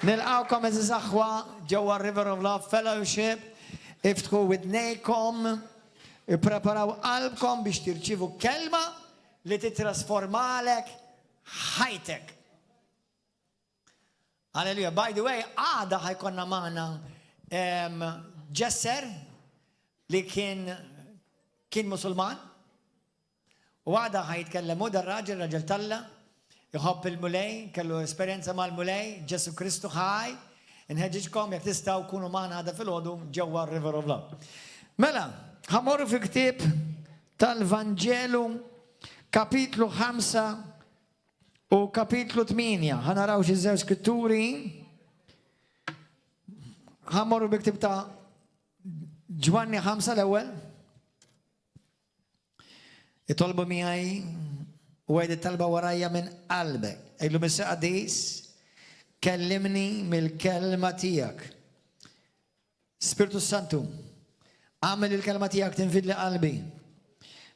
nilqawkom eżiż aħwa ġewwa River of Love Fellowship. Iftħu widnejkom, ippreparaw qalbkom biex tirċivu kelma li titrasformalek ħajtek. Alleluja. By the way, għada ħajkonna maħna ġesser li kien musulman. U għada ħajtkellemu dar raġel talla, jħobb il-mulej, kellu esperienza mal-mulej, Ġesu Kristu ħaj, inħeġiġkom jek tistaw kunu maħna għada fil-ħodu ġewwa River of Love. Mela, ħamorru fi ktib tal-Vangelu, kapitlu 5 u kapitlu 8. ħanaraw xi żewġ skritturi. ħamorru bi ktib ta' Ġwanni 5 l-ewwel. Itolbu miegħi u għed talba warajja minn qalbek. Ejlu missa qadis, kellimni mill-kelma tijak. Spiritu Santu, għamil il-kelma tijak tinfidli qalbi.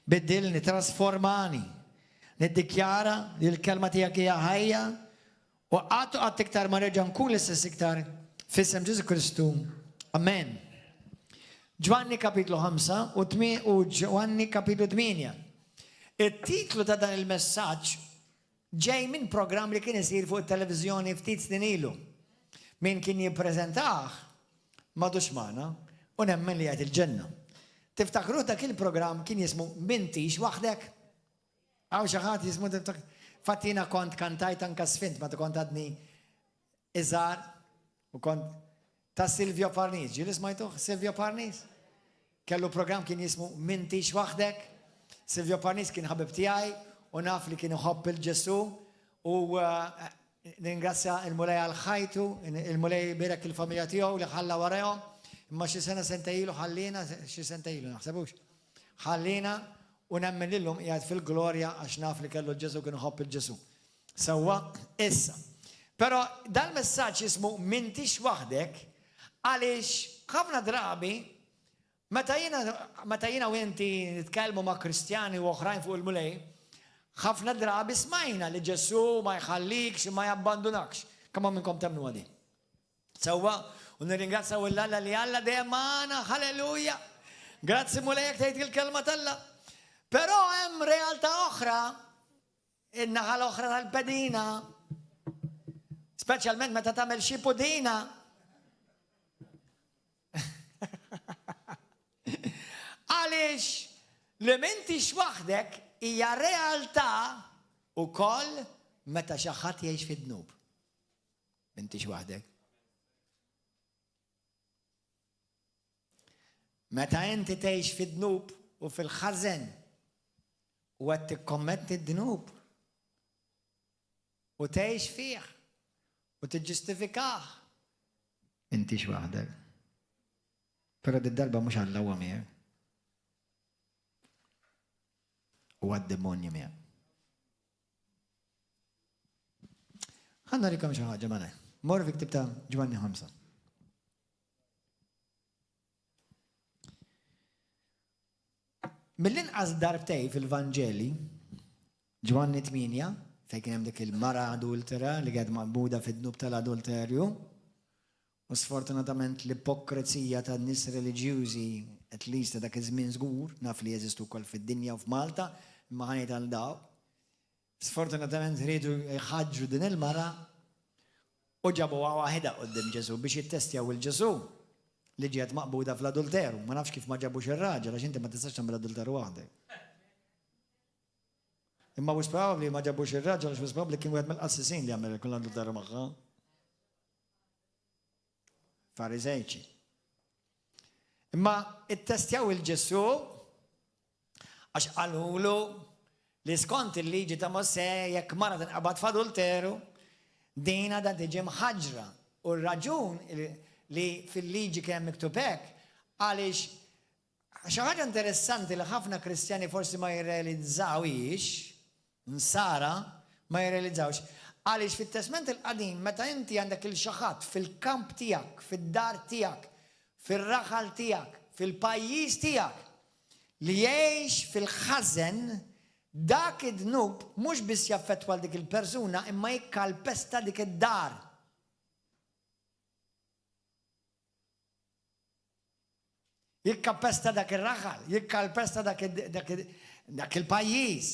Biddilni, trasformani. Niddikjara li l-kelma tijak hija ħajja u għat iktar ma reġa nkun l-istess iktar fissem Ġesu Kristu. Amen. Ġwanni kapitlu 5 u Ġwanni kapitlu 8. Il-titlu ta' dan il-messaġġ ġej minn program li kien isir fuq il-televizjoni ftit snin ilu. Min kien jippreżentah m'għadux magħna u nemmen li qed il-ġenna. Tiftakru dak il-program kien jismu M'intix waħdek? Għaw xi ħadd jismu fattina kont kantajt anka sfint ma kont għadni iżgħar u kont ta' Silvio Parnis. Ġieli smajtuh Silvio Parnis? Kellu program kien jismu M'intix waħdek? Silvio Parnis kien ħabib tiegħi u naf li kien iħobb il-Ġesu u ningrazzja il-mulej għal-ħajtu, il-mulej birek il-familja tiegħu li ħalla warahom, imma xi sena sentejlu ħallina, xi sentejlu naħsebux. Ħallina u nemmen lilhom qiegħed fil-glorja għax naf li kellu l-Ġesu kien iħobb il-Ġesu. Sewwa issa. Però dal-messaġġ jismu M'intix waħdek għaliex ħafna drabi Meta jina u inti nitkellmu ma' Kristjani u oħrajn fuq il-mulej, ħafna drabi smajna li Ġesu ma jħallikx, ma jabbandunakx. Kemm minnkom temnu għadi. Sewwa, u nirringrazzaw il-Alla li Alla dejjem magħna, halleluja. Grazzi mulejek tgħid il-kelma talla. Però hemm realtà oħra, in-naħa l-oħra tal-pedina, speċjalment meta tagħmel xi pudina. Għaliex li m'intix waħdek hija realtà ukoll meta xi ħadd jgħix fid-dnub. M'intix waħdek. Meta inti tgħix fid-dnub u fil-ħażen u qed tikkommetti d-dnub u tgħix fih u tiġġustifikah. M'intix waħdek. Però d-darba mhux Alla huwa miegħek. U għad-demonju miegħek. Ħanna rikom xi ħaġa ma' mor fi ktib ta' Ġwanni 5. Mill-inqas darbtej fil-Vanġeli, Ġwanni 8, fejn kien hemm dik il-mara adultera li qiegħed maqbuda fid-dnub tal-adulterju, u sfortunatament l-ipokrizija tan-nies reliġjużi at least dak iż-żmien żgur, naf li jeżistu wkoll fid-dinja u f'Malta, imma ħanejt għal daw. Sfortunatament rridu jħaġġu din il-mara u ġabu waħda qudiem Ġesu biex jittestjaw il-Ġesu li ġiet maqbuda fl-adulteru. Ma nafx kif ma ġabux ir-raġel għax inti ma tistax tagħmel adulteru waħdek. Imma mhux probabbli ma ġabux ir-raġel għax mhux probabbli kien wieħed mill-qassisin li jagħmel kull adulteru magħha. Farizejċi. Imma it-testjaw il-Ġesu għax qalulu li skont il-liġi ta' Mosè jekk mara tinqabad f'adulteru dina da tiġi mħaġra. U r-raġun li fil-liġi kien miktub hekk għaliex xi ħaġa interessanti li ħafna Kristjani forsi ma jirrealizzawix, nsara ma jirrealizzawx. Għaliex fit-Testament il-qadim meta inti għandek il-xaħat fil-kamp tiegħek, fid-dar tiegħek, fil-raħal tiegħek, fil-pajjiż tiegħek li jgħix fil-ħażen dak id-dnub mhux biss jaffettwa dik il-persuna imma jikkalpesta dik id-dar. Jikkalpesta dak ir-raħal, jikkalpesta dak il-pajjiż.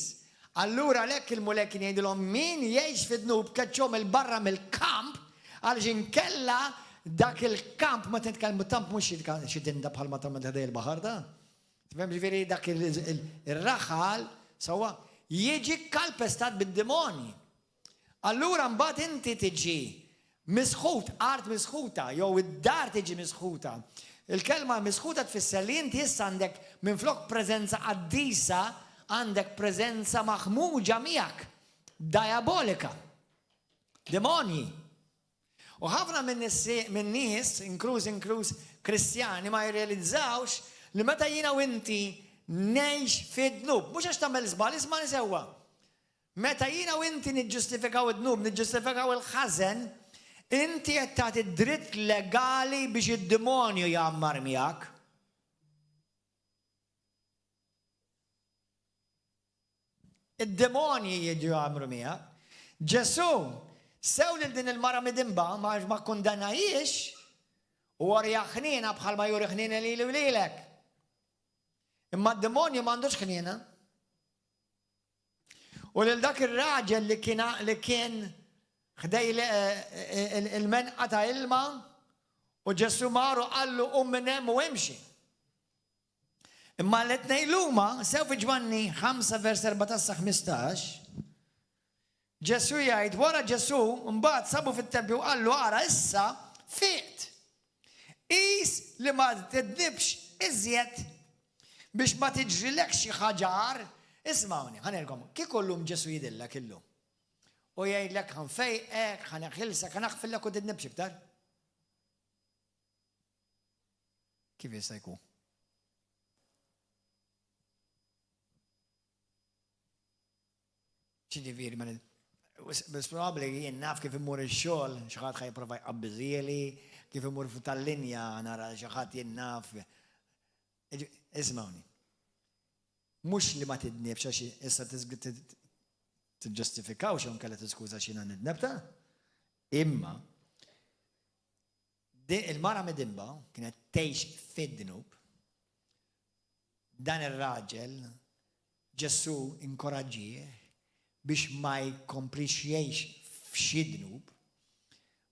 Allura lek il-mulek jgħidilhom min jgħix fid-dnub keċċhom il-barra mill-kamp għaliex inkella dak il-kamp ma titkellmu tamp mhux xi tinda bħalma tagħmel ħdej il-baħar da. Tifhem ġifieri dak ir-raħal sewwa jiġi kalpestat bid-demoni. Allura mbagħad inti tiġi misħut, art misħuta, jew id-dar tiġi misħuta. Il-kelma misħuta tfisser li inti issa għandek minflok preżenza qaddisa għandek preżenza maħmuġa miegħek, diabolika, demonji. U ħafna minn nies, inkluż Kristjani, ma jirrealizzawx li meta jiena u inti ngħix fid-dnub, mhux għax tagħmel żball, isma' nisewwa. Meta jiena u inti niġġustifikaw id-dnub, niġġustifikaw il-ħażen, inti qed tagħti dritt legali biex id-demonju jgħammar miegħek. Id-demonji jiġu jgħammru miegħek. Ġesu sew lil din il-mara midimba ma kundannajiex u warja ħniena bħalma juri ħniena lili u lilek. Imma d-demonju m'għandux ħniena. U lil dak ir-raġel li kien ħdej il-menqa ta' ilma u Ġesu maru qallu minn hemm u imxi. Imma l-etnej luma, sew fi Ġwanni 5 vers 14-15, Ġesu jgħid, wara Ġesu, mbagħad sabu fit-tempju qallu ara issa fiqt. Qis li ma tidnibx iżjed biex ma tiġrilek xi ħaġar. Ismawni, ħanelkom, kieku llum Ġesu jidillek illum. U jgħidlek ħanfejqek, ħaneħilsek, ħanaħfillek u tidnibx iktar. Kif jista' jkun? Ġifieri ma bis probabbli jien naf kif imur ix-xogħol, xi ħadd ħajprova jqabbiżieli, kif imur tal-linja nara xi ħadd jien naf. Ismawni. Mhux li ma tidnibx għax issa tiġġustifikaw xi nkella tiskuża x'jiena nidnebta. Imma il-mara midimba kienet tgħix fid-dnub. Dan ir-raġel Ġesu inkoraġġih biex ma jkomplix jgħix f'xi dnub,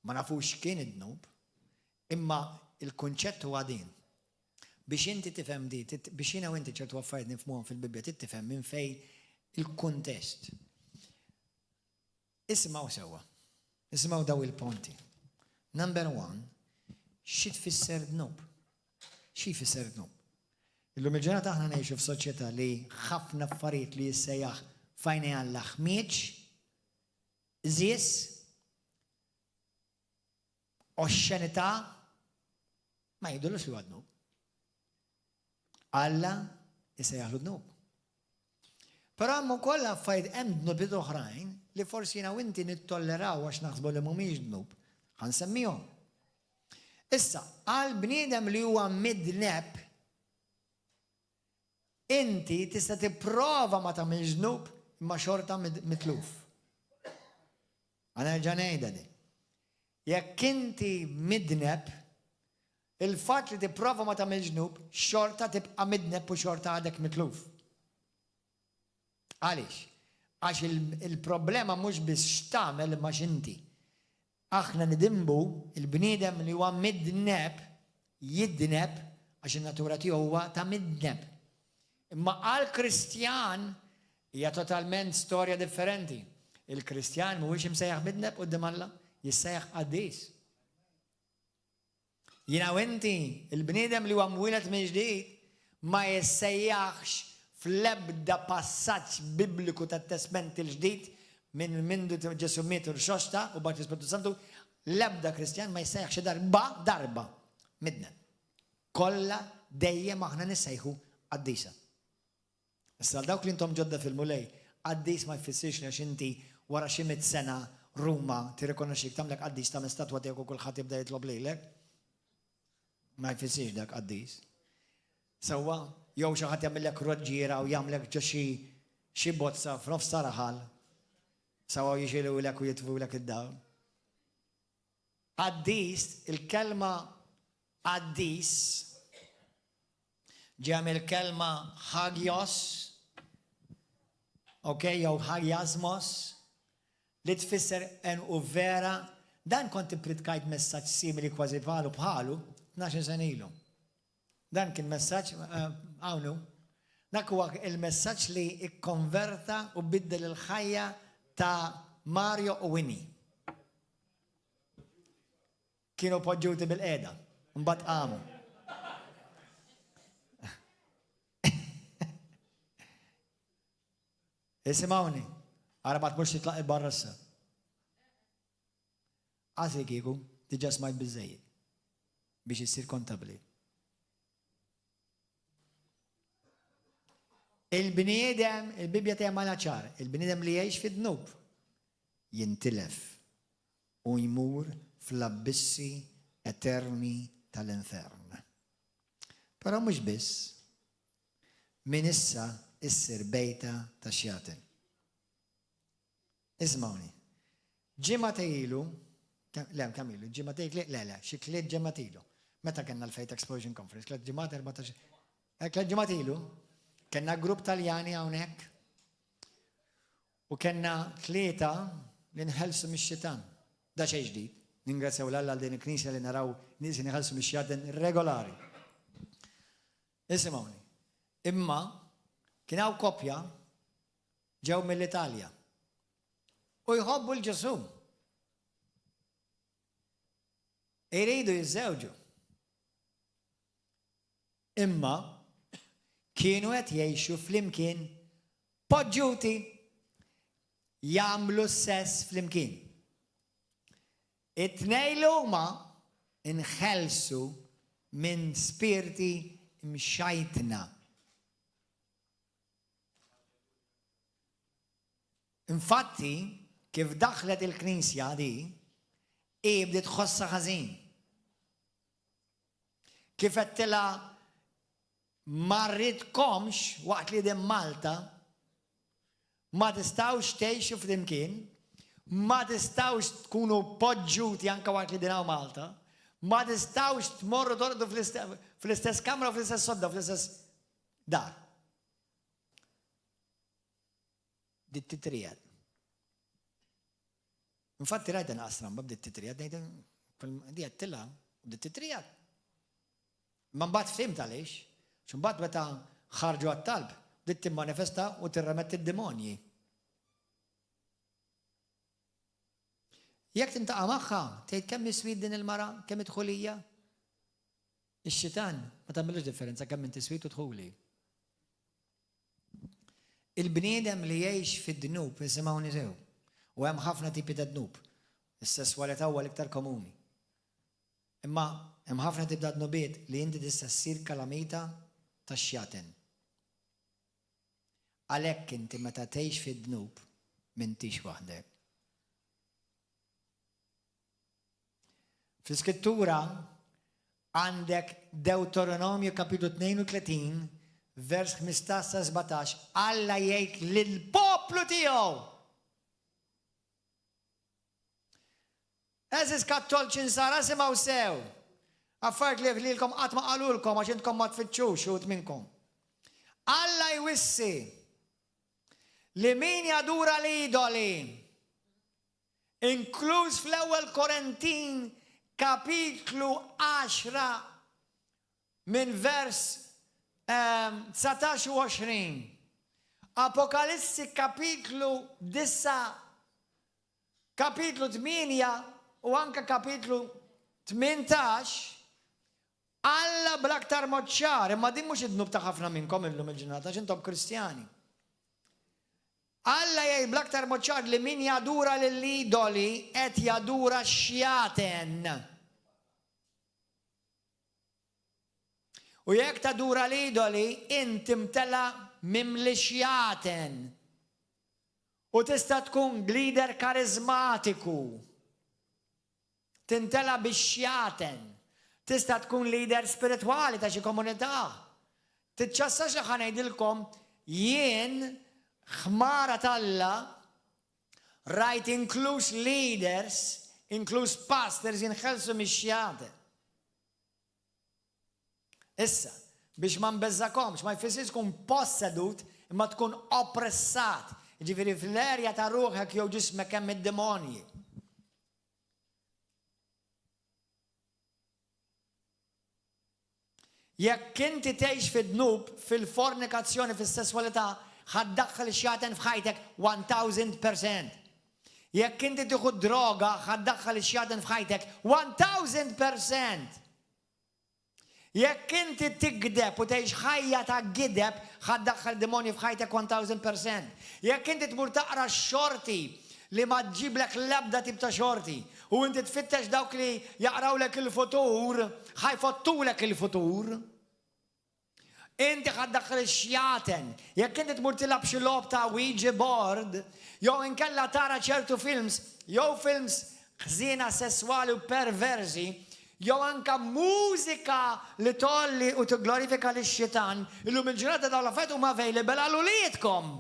ma nafux kien id-dnub, imma il-kunċett huwa din. Biex inti tifhem di, biex jiena u inti ċertu affarijiet nifhmuhom fil-Bibbja tifhem minn fejn il-kuntest. Isimgħu sewwa. Isimgħu daw il-punti. Number 1, xi tfisser dnub? Xi jfisser dnub? Illum il-ġurnata aħna ngħixu f'soċjetà li ħafna affarijiet li jissejjaħ fajni Alla ħmieġ, żies, oxxenità, ma jgħidulux li huwa dnub. Alla jissejjaħlu dnub. Però hemm ukoll affarijiet hemm dnubiet oħrajn li forsi jiena u inti nittolleraw għax naħsbu li mhumiex dnub. Ħansemmihom. Issa, għal bniedem li huwa midneb, inti tista' tipprova ma tagħmilx dnub imma xorta mitluf. Għana ġanejda di. Jekk inti midneb, il-fatt li tipprova ma tagħmilx dnub, xorta tibqa' midneb u xorta għadek mitluf. Għaliex? Għax il-problema mhux biss x'tagħmel imma x'inti. Aħna nidimbu il-bniedem li huwa midneb, jidneb, għax in-natura tiegħu huwa ta' midneb. Imma għal-Kristjan hija totalment storja differenti. Il-Kristjan mhuwiex imsejjaħ midneb quddiem Alla, jissejjaħ qaddis. Jiena u inti, il-bniedem li huwa mwieled minn ġdid ma jissejjaħx fl-ebda passaġġ bibliku tat-Testament il-ġdid minn mindu Ġesu mietu l-xosta u b'għad l-Ispiritu Santu, l-ebda Kristjan ma jissejjaħ xi darba midneb. Kollha dejjem aħna nissejħu qaddisa. Issa dawk li intom ġodda fil-mulej, qaddis ma jfissirx għax inti wara xi 100 sena Ruma tirrikonoxxik tagħmlek qaddis tagħmel statwa tiegħek u kulħadd jibda jitlob lilek. Ma jfissirx dak qaddis. Sewwa, jew xi ħadd jagħmellek roġġiera u jagħmlek ġo xi bozza f'nofs saraħal. Sewwa jixilulek u jitfulek id-dawl. Qaddis, il-kelma qaddis ġem il-kelma hagios, jew hagiasmos, li tfisser en u vera, dan kont ippritkajt messaġġ simili kważi bħalu 12 sena ilu. Dan kien messaġġ hawnhu. Dak huwa il-messaġġ li ikkonverta u biddel il-ħajja ta' Mario u Winnie. Kienu poġġuti bil-qeda, mbagħad qamu. Isimgħuni, ara ma tmux titlaq il-barra issa. Għasri kieku, diġà smajt biżżejjed biex issir kontabli. Il-bniedem, il-Bibja tagħmel ċar, il-bniedem li jgħix fid-dnub jintilef u jmur fl-abissi eterni tal-infern. Però mhux biss, min issa issir bejta ta' xjatin. Ismawni, ġimgħa ilu, kemm ilu, ġimgħa ilu, xi tliet ġimgħat ilu. Meta kellna l-Faith Explosion Conference, tliet ġimgħat 14. Tliet ġimgħat ilu, kellna grupp Taljani hawnhekk u kellna tlieta li nħelsu mix-xitan. Da xejn ġdid. Ningrazzjaw l-Alla għal din il-Knisja li naraw nies inħelsu mix-xitan regolari. Isimgħuni. Imma kien hawn koppja ġew mill-Italja u jħobbu l-Ġesu. Iridu jiżżewġu. Imma kienu qed jgħixu flimkien poġġuti jagħmlu sess flimkien. It-tnejn huma inħelsu minn spirti mxajtna. Infatti, kif daħlet il-Knisja di, bdiet tħossha ħażin. Kif qedtilha ma rridkomx waqt li din Malta, ma tistgħux tgħixu flimkien, ma tistgħux tkunu poġġuti anke waqt li din hawn Malta, ma tistgħux tmorru torqdu fl-istess kamra u fl-istess sodda, fl-istess dar. Dit titrijad. Infatti rajta naqsram b'dit titrijad, di għattilla, dit titrijad. Ma mbagħad fimt għaliex, x'imbagħad meta ħarġu għat-talb, dit timmanifesta u tirremetti d-demonji. Jekk tintaqa' magħha, tgħid kemm iswid din il-mara, kemm idħulija? Ix-xitan ma tagħmilx differenza kemm inti swid u dħuli. Il-bniedem li jgħix fid-dnub isimgħuni sew. U hemm ħafna tipi ta' dnub. Is-sesswalità huwa l-iktar komuni. Imma hemm ħafna tipi ta' dnubiet li inti tista' ssir kalamita tax-xjaten. Għalhekk inti meta tgħix fid-dnub m'intix waħdek. Fl-Iskrittura għandek Deuteronomju kapitlu 32 vers 15-17 Alla jgħid lill-poplu tiegħu. Eżis kattolċin sara simgħu sew. Affarijiet li lilkom qatt ma qalulkom għax intkom ma tfittxux xut minnkom. Alla jwissi li min jadura l-idoli, inkluż fl-ewwel Korintin kapitlu 10 minn vers 19 u 20. Apokalissi kapitlu 9, kapitlu 8 u anka kapitlu 18 Alla bl-aktar moċċar, imma din mhux id-dnub ta' ħafna minnkom illum il-ġurnata għax intom Kristjani. Alla jgħid bl-aktar moċċar li min jadura lill-idoli qed jadura xjaten. U jekk tadura l-idoli, inti mtela mimli xjaten. U tista' tkun glider karizmatiku. Tintela bix-xjaten. Tista' tkun leader spiritwali ta' xi komunità. Tiċċassa xi ngħidilkom jien ħmara talla rajt inkluż leaders, inkluż pastors jinħelsu mix-xjaten. Issa, biex ma nbeżżakomx, ma jfissirx tkun possedut imma tkun oppressat. Ġifieri fl-erja ta' ruħek jew ġismek hemm id-demonji. Jekk inti tgħix fid-dnub, fil-fornikazzjoni, fis-sesswalità, ħaddaħħal ix-xjaten f'ħajtek 1000%. Jekk inti tieħu droga, ħaddaħħal ix-xjaten f'ħajtek 1000%. Jekk inti tikdeb u tgħix ħajja ta' gideb, ħaddaħħal demonji f'ħajtek 1000%. Jekk inti tmur taqra x-xorti li ma tġiblek l-ebda tip ta' xorti u inti tfittex dawk li jaqrawlek il-futur, ħajfottulek il-futur. Inti ħaddaħħal ix-xjaten. Jekk inti tmur tilab xi logħob ta' Ouija board, jew inkella tara ċertu films, jew films ħżiena sesswali u perversi, jew anka mużika li tolli u tigglorifika lix-xitan, illum il-ġurnata dawn l-affarijiet huma available għal uliedkom.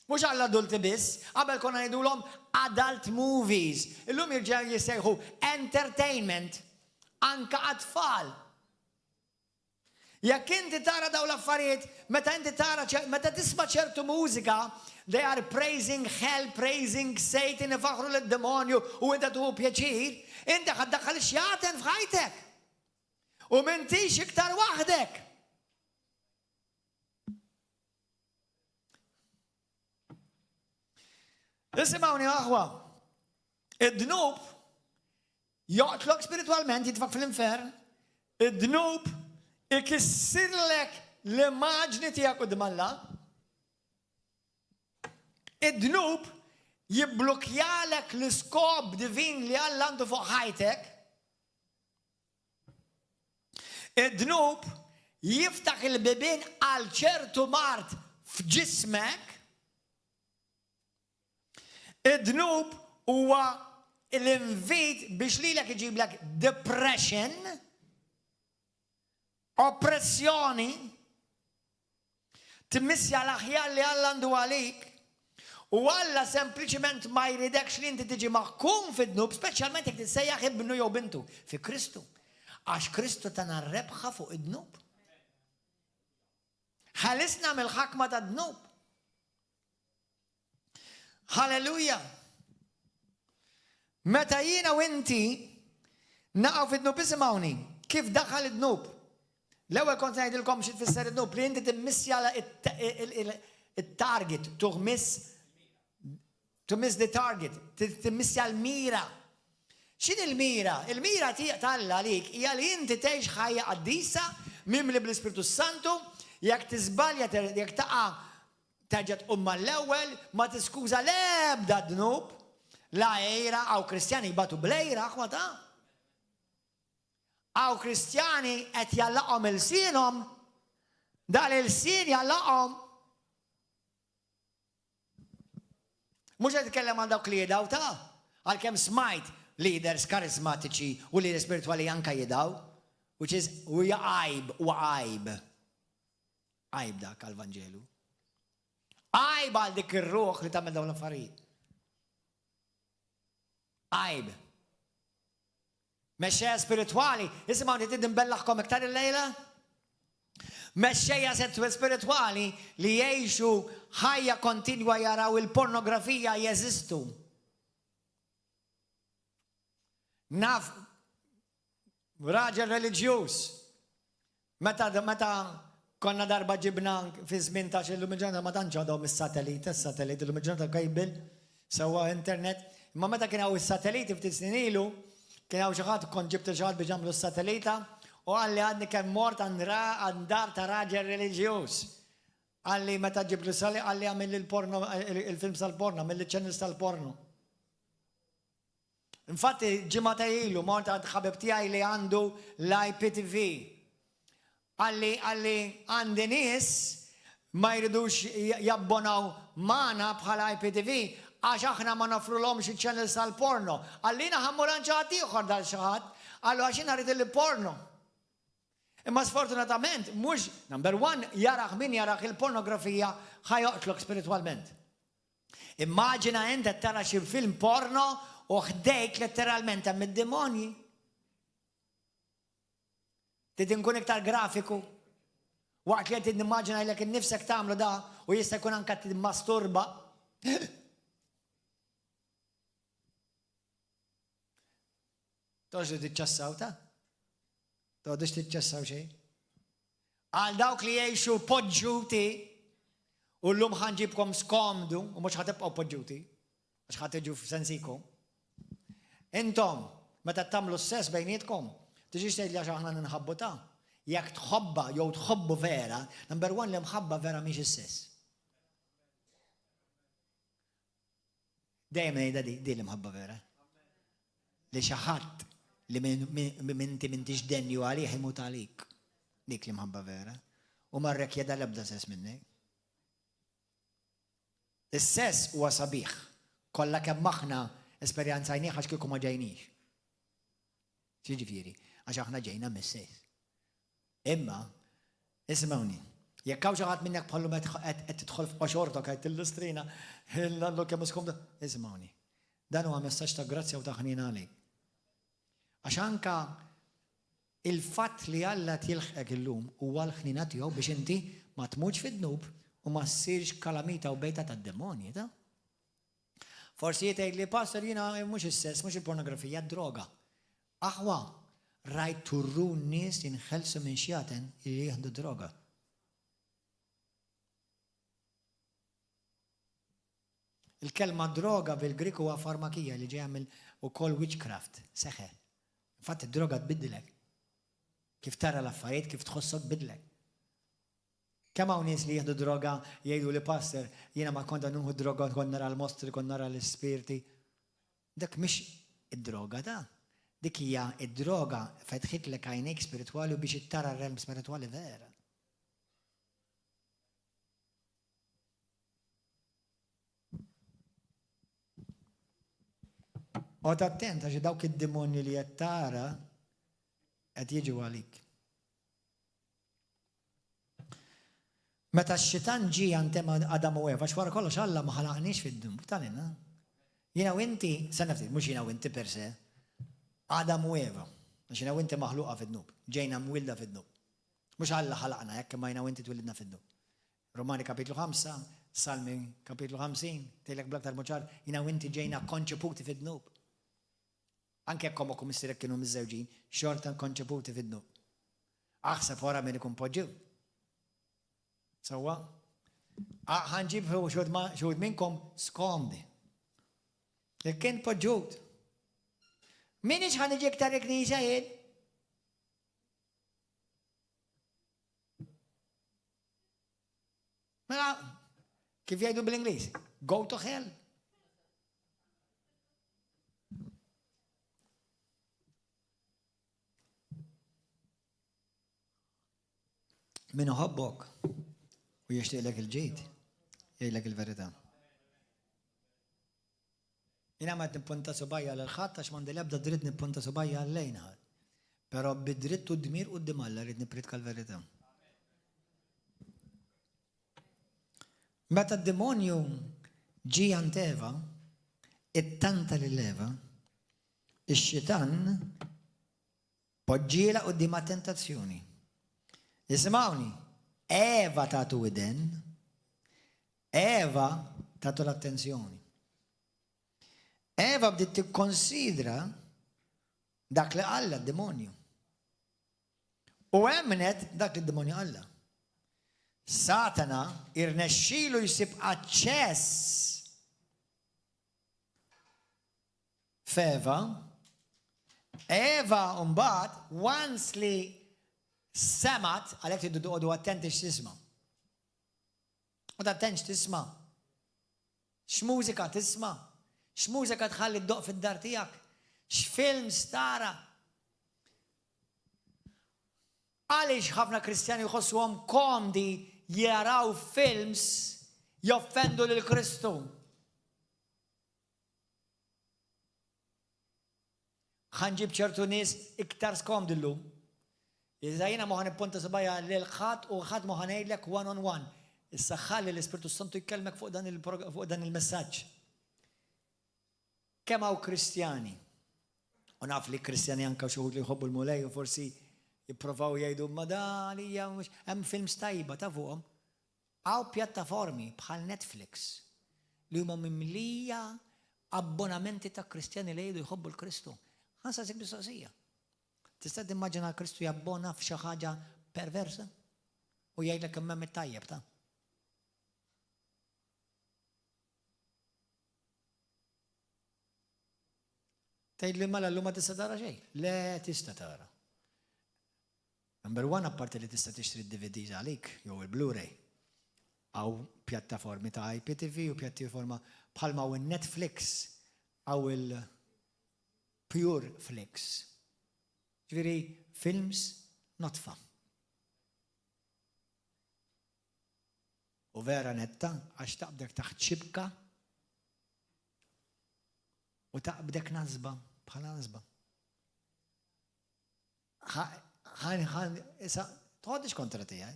Mhux għall-adulti biss, qabel konna ngħidulhom adult movies. Illum jirġgħu jissejħu entertainment anka għat-tfal. Jekk inti tara dawn l-affarijiet, meta tisma' ċertu mużika, they are praising hell, praising Satan, ifaħru l-demonju u inta tuħu pjaċir, inti ħaddaħħal ix-xjaten f'ħajtek. U m'intix iktar waħdek. Isimgħuni aħwa, id-dnub joqtlok spiritualment, jitfak fil-infern, id-dnub ikissirlek l-immaġni tiegħek quddiem Alla. Id-dnub jibblukjalek l-iskop divin li Alla għandu fuq ħajtek. Id-dnub jiftaħ il-bibien għal ċertu mart f'ġismek. Id-dnub huwa l-invit biex lilek iġiblek depression, oppressjoni, timmissja l-aħjar li Alla għandu għalik, u Alla sempliċement ma jridekx li inti tiġi maħkum fid-dnub, speċjalment jekk tissejjaħ ibnu jew bintu fi Kristu. Għax Kristu tana rebħa fuq id-dnub. Ħalisna mill-ħakma ta' dnub. Halleluja. Meta jiena u inti naqgħu fid-dnub, isimgħuni, kif daħal id-dnub. L-ewwel kont ngħidilkom xi tfisser id-dnub li inti timmissja it-target, to miss the target, timmissja l-mira. X'in il-mira? Il-mira Alla għalik hija li inti tgħix ħajja qaddisa mimli bl-Ispiritu Santu, jekk tiżbalja jekk taqa' terġa' tqum mal-ewwel, ma tiskuża l-ebda dnub, la ejra għaw Kristjani jbatu bl-ejra aħwata. Għaw Kristjani qed jallaqhom il-sienhom, dal il-sien jallaqhom. Mhux qed itkellem għal dawk li jidaw ta' għalkemm smajt leaders karismatiċi u leaders spirituali anka jidaw, which is huwa għajb. Għajb dak għal-Vanġelu. Għajb għal dik ir-ruħ li tagħmel dawn l-affarijiet. Għajb. Mexxejja spirituali, isimgħu li tidimbellaħkom iktar il-lejla? Mexxejja spirituali li jgħixu ħajja kontinwa jaraw il-pornografija jeżistu. Naf raġel reliġjuż. Meta konna darba ġibna fi żmien ta' illum il-ġurnata ma tantx għadhom is-satellit illum il-ġurnata kejbil sewwa internet. Imma meta kien hawn is-satelliti ftit snin ilu, kien hawn xi ħadd kont ġibt xi ħadd biex jagħmlu s-satellita u għalli għadni kemm mort għand dar ta' raġel reliġjuż. Għalli meta ġiblu għalli għamil il-films tal-porno, għamil il-channels tal-porno. Infatti ġimgħa ilu mort għand ħabib tiegħi li għandu l-IPTV. Għalli għandi nies ma jridux jabbonaw magħna bħala IPTV għax aħna ma nofrulhomx il-channels tal-porno. Għallina ħammuran ċaħat ieħor dal xi ħadd, għallu għax jiena rrid il-porno. Imma sfortunatament, mhux number one, jaraħ min jaraħ il-pornografija ħajoqtlok spiritualment. Immaġina inti tara xi film porno u ħdejk letteralment hemm id-demonji. Tinkun iktar grafiku. Waqt li qed nimmaġina lek innifsek tagħmlu da u jista' jkun anke timmasturba. Toġġu tiċċassaw ta'? Toġġu tiċċassaw xejn? Għal dawk li jgħixu poġġuti u l-lum ħanġibkom skomdu u mhux ħatibqgħu poġġuti għax ħatiġu f'sensikom. Intom, meta tagħmlu s-sess bejnietkom, tiġix tgħidli għax aħna ninħabbu ta'. Jekk tħobba jew tħobbu vera, number one li mħabba vera mhix is-sess. Dejjem ngħidha di li mħabba vera. Li xi ħadd li minti m'intix denju għalih imut għalik. Dik li mħabba vera. U marrek jeda l-ebda sess minni. Is-sess huwa sabiħ. Kollha kemm aħna esperjanzajnieh għax kieku ma ġejniex. Ġifieri, għax aħna ġejna mis-sess. Imma, ismawni, jekk hawn xi ħadd minnek bħallu qed tidħol f'qoxortok qed tillustrina, l-allu kemm iskom ismawni. Dan huwa messaġġ ta' grazzja u ta' ħnien għalik. Għax anka il-fatt li Alla tilħqek illum huwa l-ħnina tiegħu biex inti ma tmutx fid-dnub u ma ssirx kalamita u bejta tad-demonji, ta'? Forsi jtgħid li pastor jiena mhux is-sess, mhux il-pornografija, droga. Aħwa, rajt turru n-nies jinħelsu minn xjaten li jieħdu droga. Il-kelma droga bil-Grik huwa farmakija li ġejja mill ukoll witchcraft, seħħe. Infatti id-droga tbiddilek. Kif tara l-affarijiet, kif tħossok bidlek. Kemm hawn nies li jieħdu droga jgħidu li pastor jiena ma konta nuħu droga kont nara l-mostri, kont nara l-ispirti. Dak mhix id-droga da. Dik hija id-droga fetħitlek għajnejk spiritwali u biex ittara r-realm spiritwali vera. Għod attent għax dawk id-demonji li qed tara qed jiġu għalik. Meta x-xitan ġi għantem Adam u Eva, xwara kollox Alla ma ħalaqniex fid-dum. Talina. Jiena u inti, sa naftit, mhux jiena u inti per se, Adam u Eva. Għax jiena u inti maħluqa fid-dnub. Ġejna mwilda fid-dnub. Mhux Alla ħalaqna jekk ma jiena u inti twilidna fid-dnub. Romani kapitlu 5, Salmi kapitlu 50, tgħidlek bl-aktar moċar, jiena u inti ġejna konċeputi fid-dnub. Anke jekk komok missirek kienu miż-żewġin, xorta konċeputi fid-dnub. Aħseb wara minn ikun poġġew. Sawa? Ħanġib xud minnkom skomdi. Jekk kien poġġut. Min ix ħaniġi iktar il-Knisja jien? Mela, kif jgħidu bil-Ingliż? Go to hell. Min uħobbok u jixtieqlek il-ġid, jgħidlek il-verità. Jina ma nippunta subajja l-ħadd għax m'għandi l-ebda dritt nippunta subajja l-lejn ħadd. Però bid-dritt u d-dmir u d-dimalla rrid nipritka l-verità. Meta d-demonju ġi għand Eva, it-tanta lil-Eva, ix-xitan poġġiela quddiem tentazzjoni. Ismawni, Eva tagħtu widen, Eva tagħtu l-attenzjoni. Eva bdiet tikkonsidra dak li qalla d-demonju. U emnet dak li d-demonju qalla. Satana irnexxielu jsib aċċess f'Eva. Eva mbagħad once li semat, għalhekk tiddu toqgħodu attenti x'tisma'. U attenti x'tisma'. X'mużika tisma'. X'mużika tħalli d-doq fid-dar tiegħek. X'film stara. Għaliex ħafna Kristjani jħossuhom komdi jaraw films joffendu lil Kristu. Ħanġib ċertu nies iktar skomdi llum. Iżda jiena ma ħanippunta subajja lil ħadd u ħadd ma ħanejdlek one on one. Issa ħalli l-Ispirtu Santu jkellmek fuq dan il-messaġġ. Kemm hawn Kristjani, u naf li Kristjani anke xi wħud li jħobbu l-mulej u forsi jipprovaw jgħidu madali, hemm films tajba ta' fuqhom. Għaw pjattaformi bħal Netflix li huma mimlija abbonamenti ta' Kristjani li jgħidu jħobbu l-Kristu. Ħansa sik mistoqsija. Tista' timmaġina Kristu jabbona f'xi ħaġa perversa u jgħidlek kemm hemm it-tajjeb ta'. Tgħidli mela llum ma tista' tara xejn. Le tista' tara. Number one, apparti li tista' tixtri d-DVDs għalik, jew il-Blu-ray. Għaw pjattaformi ta' IPTV u pjattaforma bħalma u Netflix għaw il-Pure Flix. Ġviri, films notfa. U vera netta, għax taqbdek taħt xibka u taqbdek nazba, bħala nazba. Issa, tħodix kontra tijaj.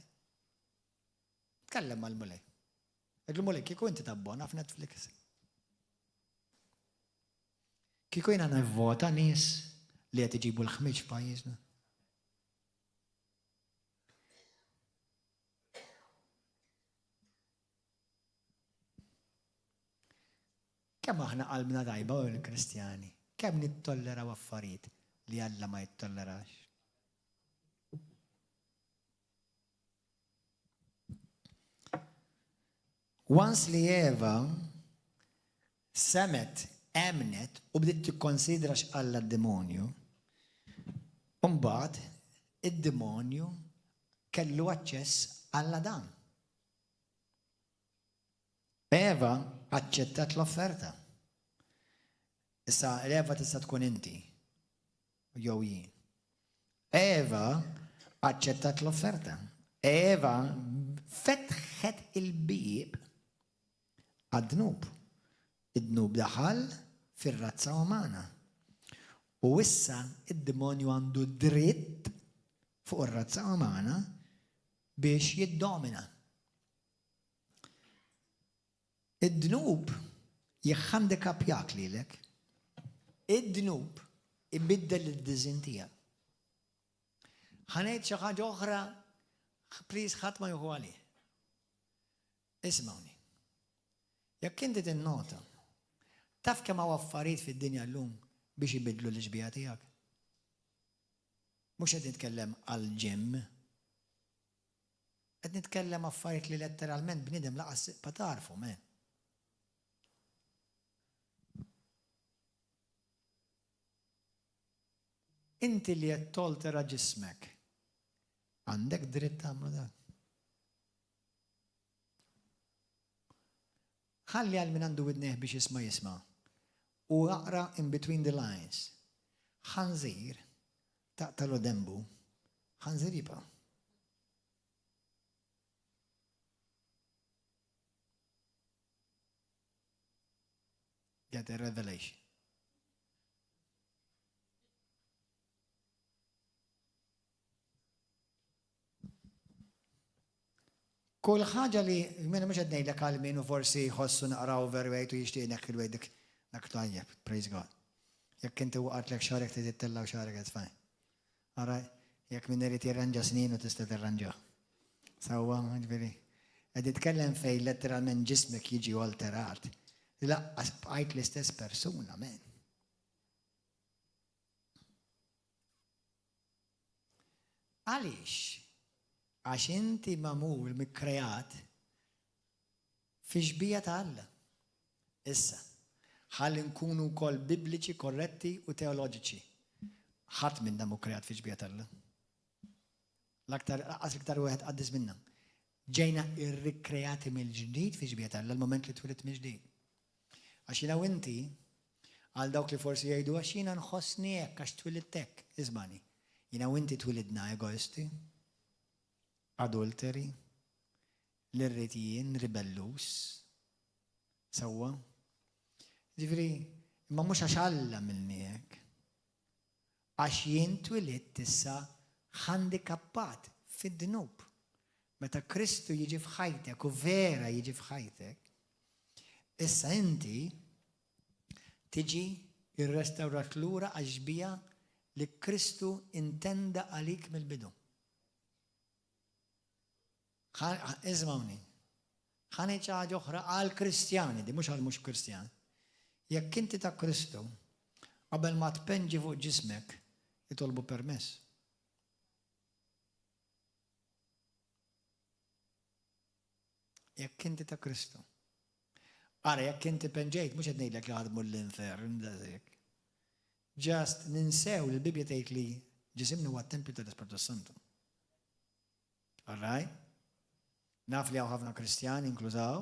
Tkellem mal-mulej. Il-mulej, kiku inti tabbona f'Netflix. Kiku jina nivvota nis li għet iġibu l-ħmiġ f'pajjiżna. Kemm aħna qalbna tajba u l-Kristjani? Kemm nittolleraw affarijiet li Alla ma jittollerax? Once li Eva semet, emnet u bdiet tikkonsidra x'Alla d-demonju, mbagħad id-demonju kellu aċċess għall Adan. Eva aċċettat l-offerta. Issa Eva tista' tkun inti jew jien. Eva aċċettat l-offerta. Eva fetħet il-bib għad-dnub. Id-dnub daħal fir-razza umana. U issa id-demonju għandu dritt fuq ir-razza umana biex jiddomina. Id-dnub jħandikapjak lilek. Id-dnub ibiddel id-dizin tiegħek. Ħanejt xi ħaġa oħra, please ħadd ma jieħu għalih. Ismawni. Jekk inti tinnota, taf kemm hawn affarijiet fid-dinja llum biex ibidlu l-ġbija tiegħek. Mhux qed nitkellem għall-ġimm. Qed nitkellem affarijiet li letteralment bniedem laqas pa tarfu men. Inti li qed toltera ġismek, għandek dritt tagħmlu dak. Ħalli għal min għandu widneħ biex jisma' u aqra in between the lines. Ħanżir taqtalu dembu, ħanżir jibqa'. Get a revelation. Kull ħaġa li, minna mux għednej l għal minu forsi jħossu naqra overweight u jishtiq nekk il-wedik dak tajjeb, praise God. Jekk inti waqat l-ek xarek t-tittella u xarek għed fajn. Għara, jekk minn irrit jirranġa snin u tista tirranġa. Sawa, ġveri. Għed jitkellem fej letteralment ġismek jiġi alterat. Laqqas bqajt l-istess persuna, men. Għalix? Għax inti mamul mikrejat fi ġbija ta' Alla. Issa, ħalli nkunu kol bibliċi, korretti u teoloġiċi. ħadd minna mu krejat fi ġbija ta' Alla. L-aktar wieħed qaddis minna. Ġejna irrikrejati mill-ġdid fi ġbija ta' Alla l-moment li twilit mill-ġdid. Għax jiena u inti għal dawk li forsi jgħidu għax jiena nħossni hekk għax twilidtek. Ismani, jiena u inti twilidna egoisti, adulteri, l-irritijin, ribellus, sawa. Ġifri, ma mux għax Alla mill-niejek, għax jien twilid issa handikappat fid-dnub. Meta Kristu jiġi f'ħajtek u vera jiġi f'ħajtek, issa inti tiġi ir-restawrat lura għaxbija li Kristu intenda għalik mill-bidu. Ismawni, ħaneċ ħaġa oħra għal Kristjani, di mhux għal mhux Kristjan. Jekk inti ta' Kristu, qabel ma tpenġi fuq ġismek, jitolbu permess. Jekk inti ta' Kristu. Ara, jekk inti penġejt, mhux qed ngħidlek li ħadmu l-infern, Just ninsew li l-Bibja tgħid li ġisimni huwa t-tempju tal-Ispirtu Santu. All right? Naf li hawn ħafna Kristjani inklużaw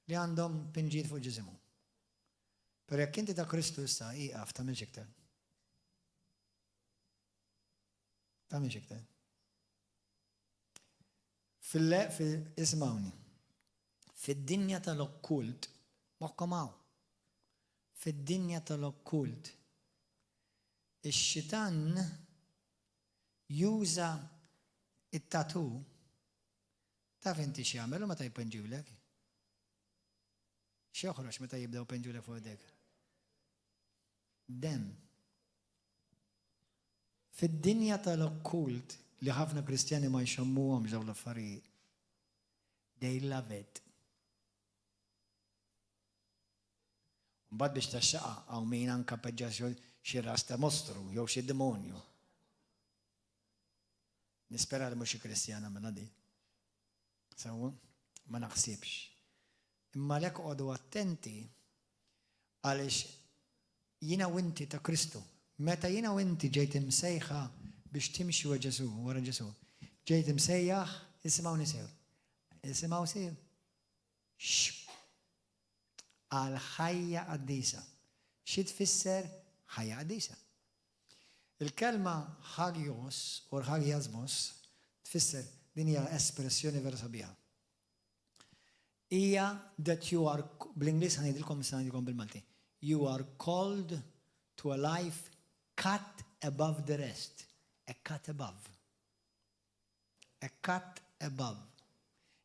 li għandhom pinġiet fuq ġisimhom. Però jekk inti ta' Kristu issa iqaf tagħmilx iktar. Tagħmilx iktar. Ismawni. Fid-dinja tal-okkult, moħħkom hawn. Fid-dinja tal-okkult, ix-xitan juża it-tatu taf inti x'jagħmel u meta jpenġulek. X'joħroġ meta jibdew penġulek fuq idejk? Dem. Fid-dinja tal-okkult li ħafna Kristjani ma jxommuhomx dawn l-affarijiet. They love it. Mbagħad biex taxxaqa hawn min anke peġġa xi ras ta' mostru jew xi demonju. Nispera li mhux xi Kristjana mela di. Sewa, ma naħsibx. Imma lek qogħdu attenti għaliex jiena u inti ta' Kristu. Meta jiena u inti ġejt imsejħa biex timxi wara Ġesu. Ġejt imsejjaħ, isimgħu sew. Isimgħu sew. Għal ħajja qaddisa. Xi tfisser ħajja qaddisa. Il-kelma hagios u hagiasmos tfisser din hija espressjoni vera sabiħa. Hija that you are, bl-Ingliż ħanidilkom bil-Malti. You are called to a life cut above the rest. A cut above. A cut above.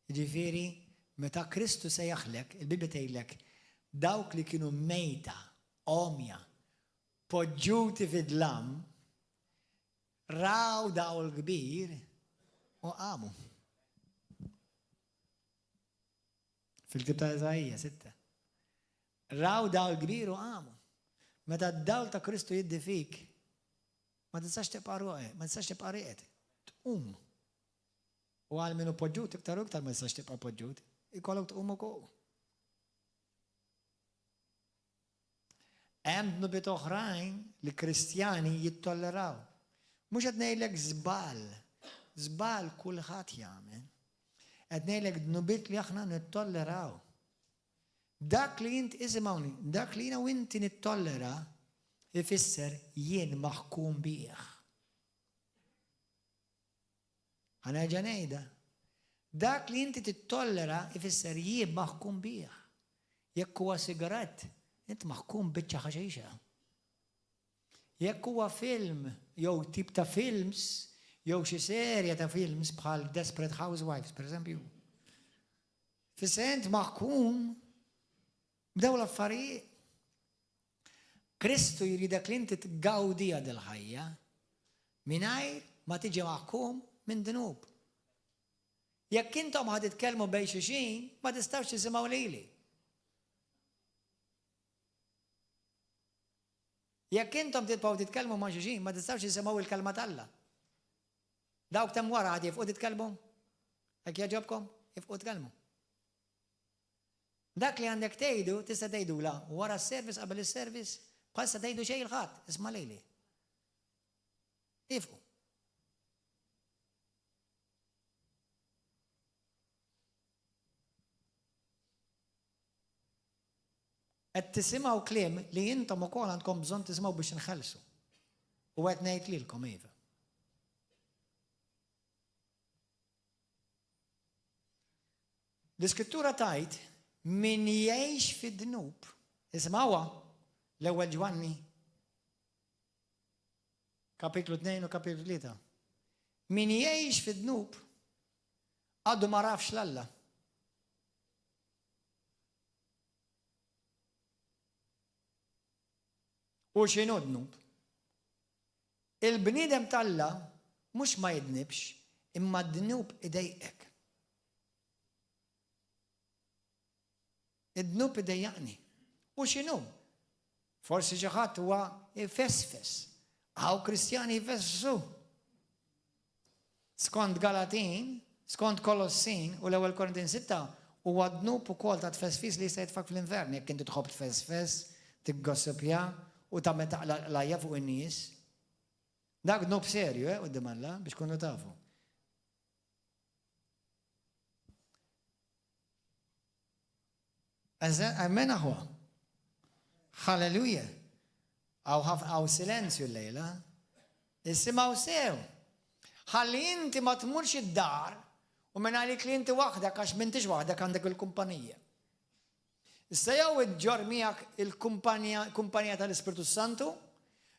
Ġifieri, meta Kristu sejjaħlek, il-Bibja tgħidlek dawk li kienu mejta, omja, poġġuti fid-dlam, raw daw l-kbir u qamu. Fil-kib ta' Eżajja 6. Raw daw l-kbir u qamu. Meta d-dawl ta' Kristu jiddi fik, ma tistax tibqa' ruqek, ma tistax tibqa' riqet. Tqum. U għal minnu poġġut iktar u iktar ma tistax tibqa' poġġut, ikollok tqum ukoll. Hemm dnubiet oħrajn li Kristjani jittolleraw. Mhux qed ngħidlek żball. Żball kulħadd jagħmel. Qed ngħidlek dnubiet li aħna nittolleraw. Dak li inti isimgħuni, dak li jiena u inti nittollera ifisser jien maħkum bih. Ħanerġa' ngħidha. Dak li inti tittollera ifisser jien maħkum bih. Jekk huwa sigarett, int maħkum biċċa ħaxejxa. Jekk huwa film, jew tip ta' films, jew xi serja ta' films bħal Desperate Housewives, pereżempju. Fisser int maħkum b'dawn l-affarijiet. Kristu jridek li inti tgawdija dil-ħajja mingħajr ma tiġi maħkum minn dinub. Jekk intom ħad titkellmu bejn xulxin, ma tistgħux tisimgħu lili. Jekk intom tibqgħu titkellmu ma' xulxin, ma tistgħux tisimgħu il-kelma t'Alla. Dawk temm wara ħad jifqu titkellmu? Jekk jogħġobkom, jifqu tkellmu. Dak li għandek tgħidu, tista' tgħidula wara s-service qabel is-service, bħalissa tgħidu xejn il-ħadd, isma' lili. Ifqu. Qed tisimgħu kliem li intom ukoll għandkom bżonn tisimgħu biex inħallsu. U qed ngħid lilkom iva. L-Iskrittura tgħid min jgħix fid-dnub, isimgħuha l-ewwel Ġwanni, kapitlu 2 u kapitlu 3. Min jgħix fid-dnub għadu ma rafx l-Alla. U x'inhu dnub? Il-bniedem talla mhux ma jidnibx, imma d-dnub idejqek. Id-dnub idejjaqni. U x'inhu? Forsi xi ħadd huwa jfesfes. Hawn Kristjani jfesssu. Skont Galatin, skont Kolossin u l-ewwel Korintin 6 huwa d-dnub ukoll ta' tfesfis li jista' jitfak fl-invern jekk inti tħobb tfesfes, tiggossipja u tagħmel taqlaq lajja fuq in-nies. Dak dnub serju, quddiem Alla biex kunu tafu. Amen aħwa. Halleluja. Għaw silenzju l-lejla. Issimaw sew. Ħalli inti ma tmurx id-dar u minn għalik li inti waħdak għax m'intix waħdak għandek il-kumpanija. Issa jew iġġor miegħek il-kumpanija tal-Ispiritu Santu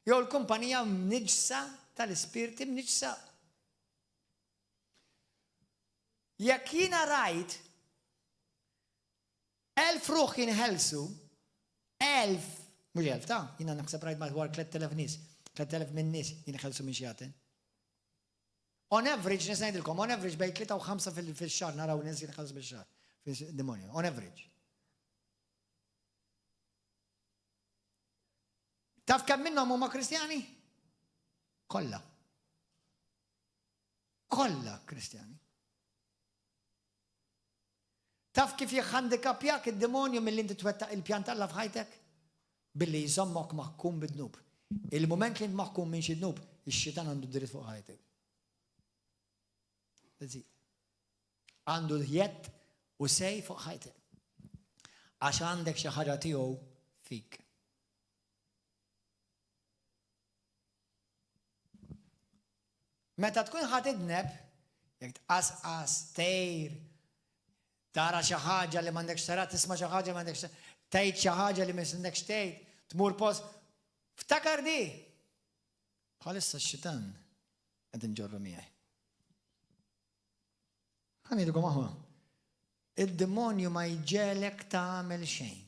jew l-kumpanija mniġsa tal-Ispirti mniġsa. Jekk jiena rajt 1000 ruħ jinħelsu, 1000, mhux 1000 ta' jiena naħseb rajt madwar 3000 nies, 3000 minn nies jinħelsu minn xjaten. On average, nisnajdilkom, on average bej 3 u 5 fil-xar naraw nies jinħelsu bil-xar, fil-demonju, on average. Taf kemm minnhom huma Kristjani? Kollha. Kollha Kristjani. Taf kif jħandikapjak id-demonju mill-li inti twettaq il-pjan tal-la f'ħajtek? Billi jizommok maħkum bid-dnub. Il-moment li maħkum minn xi dnub, ix-xitan għandu dritt fuq ħajtek. Għandu jett u sej fuq ħajtek. Għax għandek xi ħaġa tiegħu fik. Meta tkun ħadd idneb, jekk tqasqas, tgħir, tara xi ħaġa li m'għandekx tara, tisma' xi ħaġa li m'għandekx tgħid xi ħaġa li m'għandekx tgħid, tmur post. Ftakar di. Bħalissa x-xitan qed inġorru miegħi. Ħanidilkom aħwa. Id-demonju ma jġelek tagħmel xejn.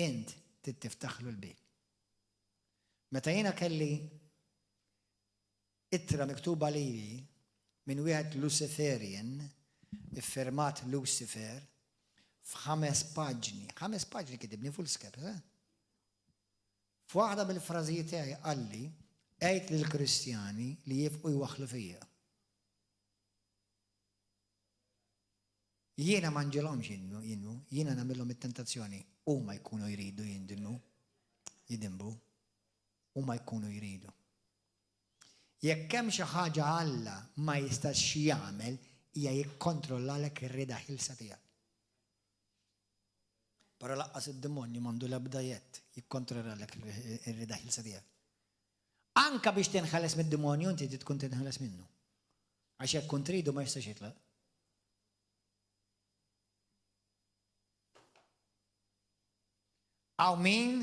Int tiftaħlu l-bib. Meta jiena kelli ittra miktuba lili minn wieħed Luciferian, iffirmat Lucifer, f'5 paġni. 5 paġni kitibni full skep, F'waħda mill-frażijiet tiegħi qalli qgħid lill-Kristjani li jifqu jwaħħlu fija. Jiena ma nġilhomx jinnu, jiena nagħmilhom it-tentazzjoni huma jkunu jridu jidimbu, huma jkunu jridu. Jekk hemm xi ħaġa Alla ma jistax jagħmel hija jikkontrollalek ir-rida ħilsa tiegħek. Però laqqas id-demonju m'għandu l-ebda jett jikkontrollalek ir-rida ħilsa tiegħek. Anka biex tinħeles mid-demonju inti tkun tinħeles minnu. Għax jekk kont tridu ma jistax jitlaq. Aw min,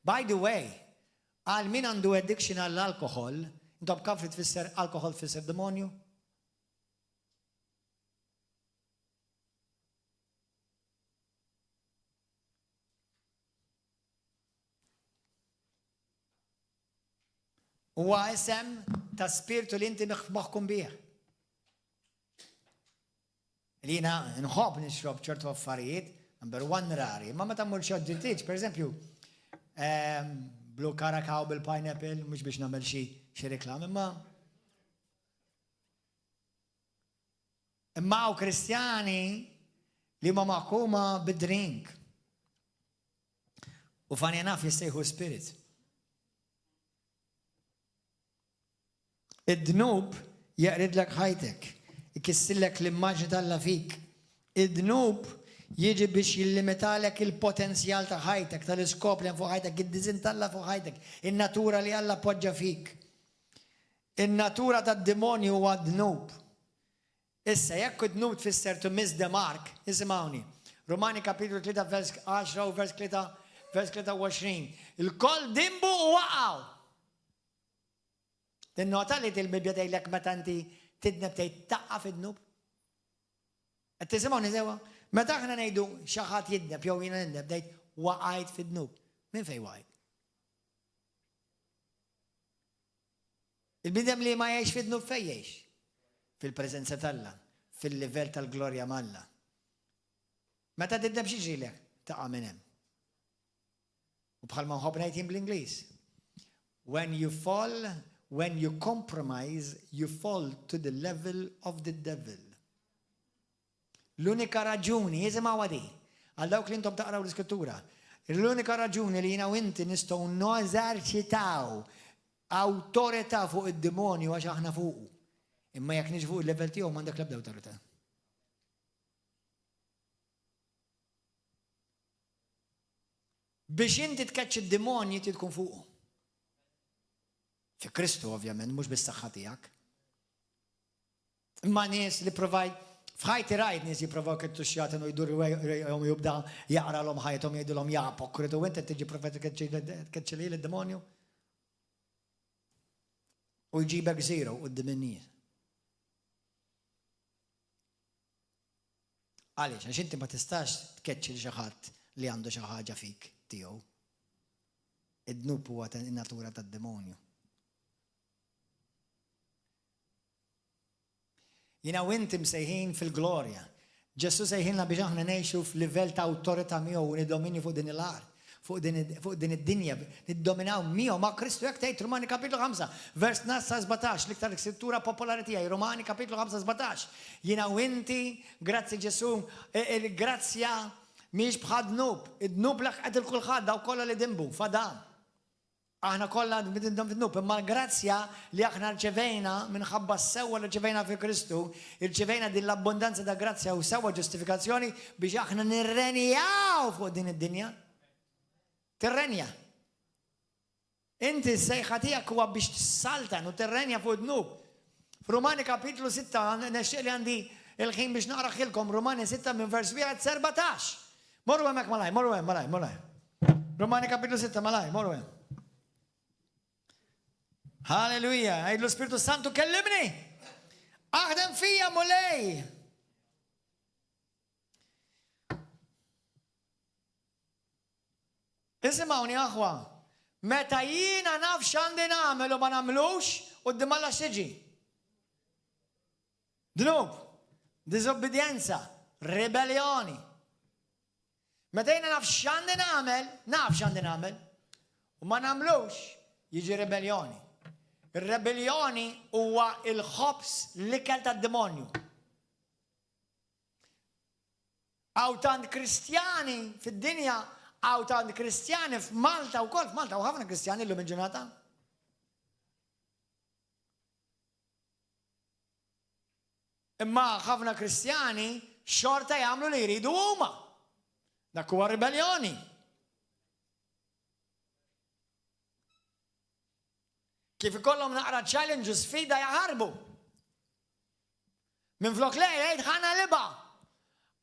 by the way, għal min għandu addiction għall-alkohol, intom kaf li tfisser alkohol tfisser demonju? Huwa isem ta' spiritu li inti maħkum bih. Li jiena nħobb nixrob ċertu affarijiet, number 1 rari, ma meta mmur xi ġiltiġ, pereżempju, Blue Caracao bil-pineapple, mhux biex nagħmel xi reklam, imma hawn Kristjani li huma maħkuma bid-drink. U funny enough jistejħu spirit. Id-dnub jaqridlek ħajtek, ikissillek l-immaġni tal-la fik. Id-dnub jiġi biex jillimitalek il-potenzjal ta' ħajtek, tal-iskop li fuq ħajtek, id-dizin tal-la fuq ħajtek, in-natura li Alla poġġa fik. In-natura tad-demonju huwa d-dnub. Issa, jekk id-dnub tfisser to miss the mark, isimgħuni. Romani kapitlu 3 vers 10 u vers 23. Il-koll dimbu u waqgħu. Tinnota li til-Bibja tgħidlek meta inti tidneb tgħid taqqa fid-dnub? Qed tisimgħuni sewwa? Meta aħna ngħidu xi ħadd jidneb jew jiena nidneb ngħid waqgħid fid-dnub. Min fejn waqgħid? Il-bidem li ma jgħix fid-dnub fejn jgħix? Fil-preżenza tal-Alla, fil-livell tal-glorja mal-Alla. Meta tiddem xi ġielek taqa' minn hemm. U bħalma nħobb ngħid bl-Ingliż. When you fall, when you compromise, you fall to the level of the devil. L-unika raġuni, jisimgħu għadi, għal dawk li intom taqraw l-iskrittura, l-unika raġuni li jiena u inti nistgħu neżerċitaw awtorità fuq id-demonju għax aħna fuqu. Imma jekk niġi fuq il-level tiegħu m'għandek l-ebda awtorità. Biex inti tkeċċ id-demonji trid tkun fuqu. Fi Kristu ovvjament, mhux bis-saħħa tiegħek. Imma nies li provajt f'ħajti rajt nies jipprovaw kettu xjaten u jdur jibda jaqralhom ħajthom jgħidulhom jaqpok, u inti tiġi provajt tkeċċi lil id-demonju. U jġibek zero quddiem in-nies. Għaliex, għax inti ma tistax tkeċċi li xi ħadd li għandu xi ħaġa fik tiegħu. Id-dnub huwa in-natura tad-demonju. Jiena u inti msejħin fil-glorja. Ġesu sejħinna biex aħna ngħixu f'livell ta' awtorità miegħu u niddominju fuq din il-art, fuq din id-dinja, niddominaw miegħu ma' Kristu jekk tgħid Romani kapitlu 5, vers 17, l-iktar scrittura popolari tiegħi, Romani kapitlu 5, 17. Jiena u inti, grazzi Ġesu, il-grazzja mhix bħal dnub, id-dnub laħqet il-kulħadd daw kollha li dimbu, fadam. Aħna kollha bidindhom fid-dnub, imma l-grazzja li aħna rċevejna minħabba s-sewwa li rċevejna fi Kristu, irċevejna din l-abbondanza ta' grazzja u sewwa ġustifikazzjoni biex aħna nirrenjaw fuq din id-dinja. Tirrenja. Inti s-sejħa tiegħek huwa biex tissaltan u tirrenja fuq id-dnub. F'Rumani kapitlu 6 nextieq li għandi il-ħin biex naqraħilkom Rumani 6 minn vers 14. Morru hemmhekk malaj, morru hemm malaj. Rumani kapitlu 6 malaj, morru hemm. Halleluja, għajd l-Spiritu Santu kellimni. Aħdem fija mulej. Isimgħuni aħwa, meta jiena naf x'għandi nagħmel u ma nagħmlux quddiem Alla x'tiġi. Dnub, diżobbedjenza, rebellioni. Meta jiena naf x'għandi nagħmel u ma nagħmlux jiġi rebellioni. Il-rebellioni huwa il-ħobs l-ikel tad-demonju. Għaw tant kristjani fid-dinja, għaw tant kristjani f'Malta wkoll, f'Malta u ħafna kristjani llum il-ġurnata. Imma ħafna kristjani xorta jagħmlu li jridu huma. Dak huwa rebellioni. Kif ikollhom naqra challenge u sfida jaħarbu. Minn flok jgħid ħana liba.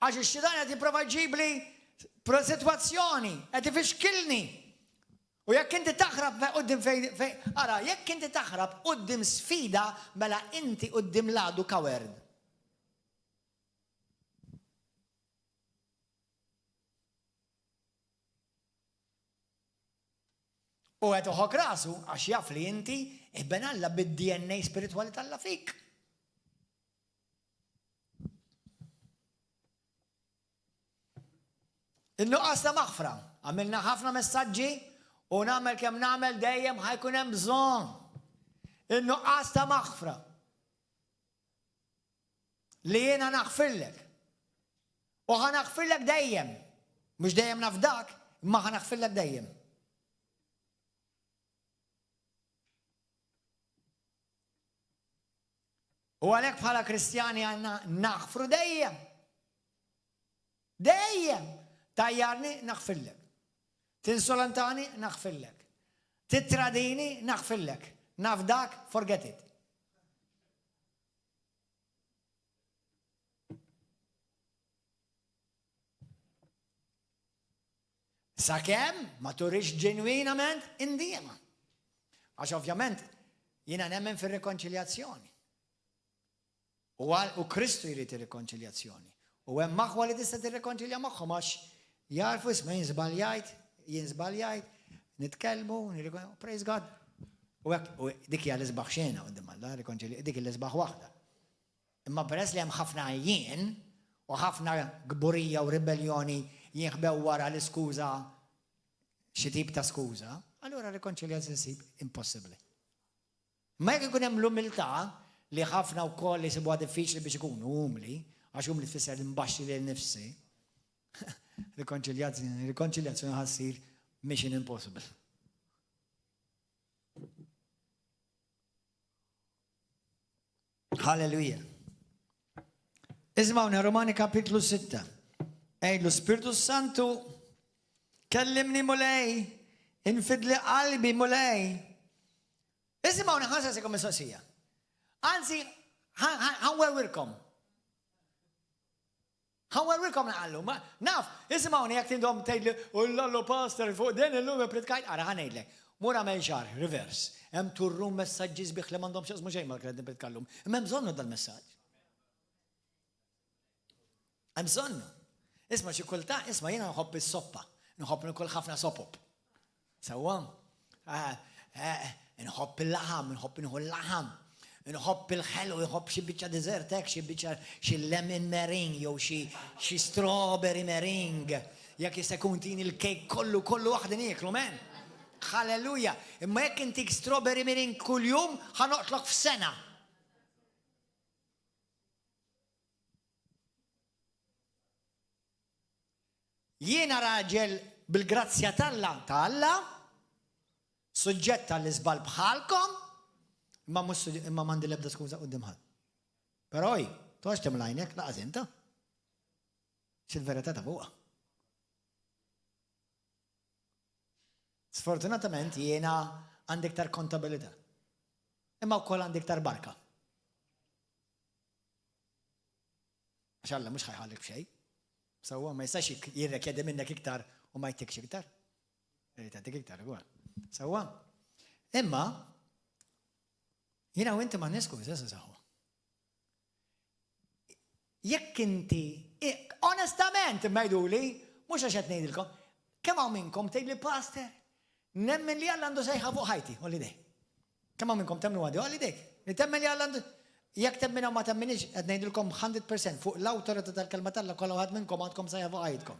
Għax ix-xitan qed jipprova jġibli sitwazzjoni, qed ifixkilni. U jekk inti taħrab quddiem fejn ara, jekk inti taħrab quddiem sfida mela inti quddiem ladu kawerd. U għet uħok rasu, għax jaf li inti ibben Alla bid-DNA spirituali tal-Alla fik. Il-nuqqas ta' maħfra. Għamilna ħafna messaġġi u nagħmel kemm nagħmel dejjem ħajkun hemm bżonn. Il-nuqqas ta' maħfra. Li jiena naħfirlek. U ħanaħfirlek dejjem. Mhux dejjem nafdak, imma ħanaħfirlek dejjem. U għalhekk bħala Kristjani għandna naħfru dejjem. Dejjem. Tajjarni naħfirlek. Tinsolantani naħfirlek. Titradini naħfirlek. Nafdak, forget it. Sakemm ma turix ġenwinament indiema. Għax ovvjament jiena nemmen fir-rekonċiljazzjoni. U Kristu jrid ir-rekonċiljazzjoni. U hemm maħwa li tista' tirrekonċilja magħhom għax jarfu isma' jinżbaljajt, nitkellmu, praise God. U dik hija l-isbaħ xena qudiem Alla, dik l-isbaħ waħda. Imma peress li hemm ħafna jien u ħafna gburija u ribellioni jinħbew wara l-iskuża xi tip ta' skuża, allura rikonċiljazzjoni sib impossibbli. Ma jekk ikun hemm l-umiltà li ħafna wkoll jisibuha diffiċli biex ikunu umli, għax umli tfisser imbaxxi lil nifsi, rikonċiljazzjoni ħassir mission impossible. Halleluja. Ismawna Romani kapitlu 6. Ejlu Spiritu Santu kellimni mulej, infidli qalbi mulej. Ismawna ħansa sekom mistoqsija. Anzi, ħanwerwirkom. Ħanwerwirkom naqallu. Naf, ismawni jek tindom tgħidli u l-allu pastor fuq din illum pritkajt, ara ħanejdlek. Mura meġar, reverse. Hemm turrum messaġġi sbieħ li m'għandhomx x'ismu xejn mal-kredin pritkallum. Imma hemm bżonnu dal-messaġġ. Hemm bżonnu. Isma' xi kulta, isma' jiena nħobb is-soppa. Nħobb nikol ħafna sopop. Sewwa? Nħobb il-laħam, nħobb nieħu l-laħam. Nħobb il-ħelu, nħobb xi biċċa dessert hekk, xi biċċa xi lemon meringue jew xi strawberry meringue. Jekk jista' jkun tin il-kejk kollu waħda nieklu men. Halleluja. Imma jekk intik strawberry meringue kuljum ħanoqtlok f'sena. Jiena raġel bil-grazzja tal-Alla, suġġett tal-iżbal bħalkom, imma m'għandi l-ebda skuża quddiem ħadd. Però tox timlajnek laqas inta. X'il-verità ta' fuqha. Sfortunatament jiena għandi iktar kontabilità. Imma wkoll għandi iktar barka. Għax Alla mhux ħajħallek b'xejn. Sewwa ma jistax jirrekjedi minnek iktar u ma jtikx iktar. Tagħtik iktar ukoll. Sewwa. Imma jiena u inti ma niskuża saħħu. Jekk inti onestament imma jduli, mhux għax qed ngħidilkom, kemm hawn minnkom tgħidli pastor, nemmen li Alla għandu sejħa fuq ħajti, holiday. Kemm hawn minnkom temnu għadi holiday. Li temmen li Alla għandu jekk temmina ma temminix qed ngħidilkom 100% fuq l-awtorità tal-kelma tal-Alla kollha waħed minnkom għandkom sejħa fuq ħajtkom.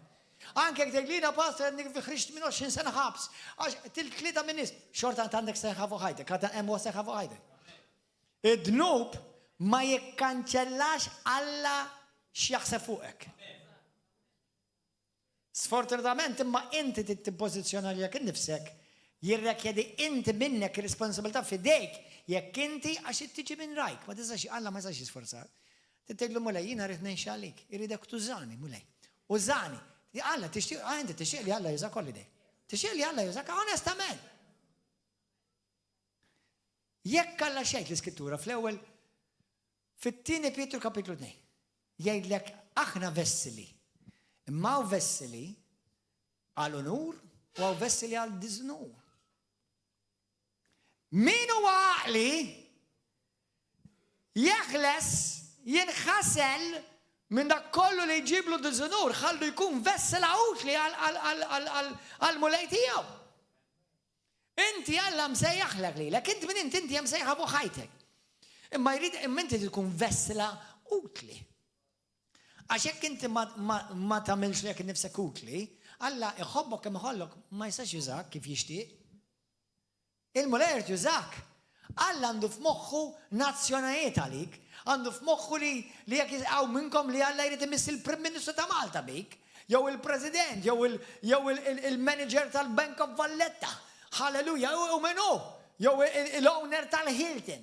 Anke jekk tgħidlina pastor qed fi ħriġt minn 20 sena ħabs, għax til-tlieta minn nies, xorta għandek sejħa fuq ħajtek, għad hemm sejħa fuq ħajtek. Id-dnub ma jikkanċellax Alla x'jaħseb fuqek. Sfortunatament imma inti titpożizzjona lilek innifsek jirrekjedi inti minnek ir-responsabilità f'idejk jekk inti għax tiġi minn rajk, ma tistax Alla ma jistax jisforzak. Titgħidlu mulej jiena rrid ngħix għalik, iridek tużani mulej. Użani. Alla tixtieq inti tixtieq li Alla jużak holiday. Tixtieq li Alla jużak onestament. Jekk Alla xejn l-Iskrittura fl-ewwel fit-tieni Pietru kapitlu 2 jgħidlek aħna vessili. Imma hu vessili għal unur u għaw vessili għal diżnur. Min huwa għaqli jeħles jinħasel minn dak kollu li jġiblu diżnur ħallu jkun vessel utli għal mulej tiegħu. Inti Alla msejjaħlek lilek, inti minn inti hemm msejjaħ fuq ħajtek. Imma jrid inti tkun vessela utli. Għax jekk inti ma tagħmilx lek innifsek utli, Alla iħobbok kemm iħollok ma jistax jużak kif jixtieq. Il-mulej irid jużak. Alla għandu f'moħħu nazzjonajiet għalik, għandu f'moħħu li jekk jisqgħu minnkom li Alla jrid imiss il-Prim Ministru ta' Malta bik, jew il-President, jew il-Manager tal-Bank of Valletta. Halleluja, u minnu, jew il-owner tal-Hilton.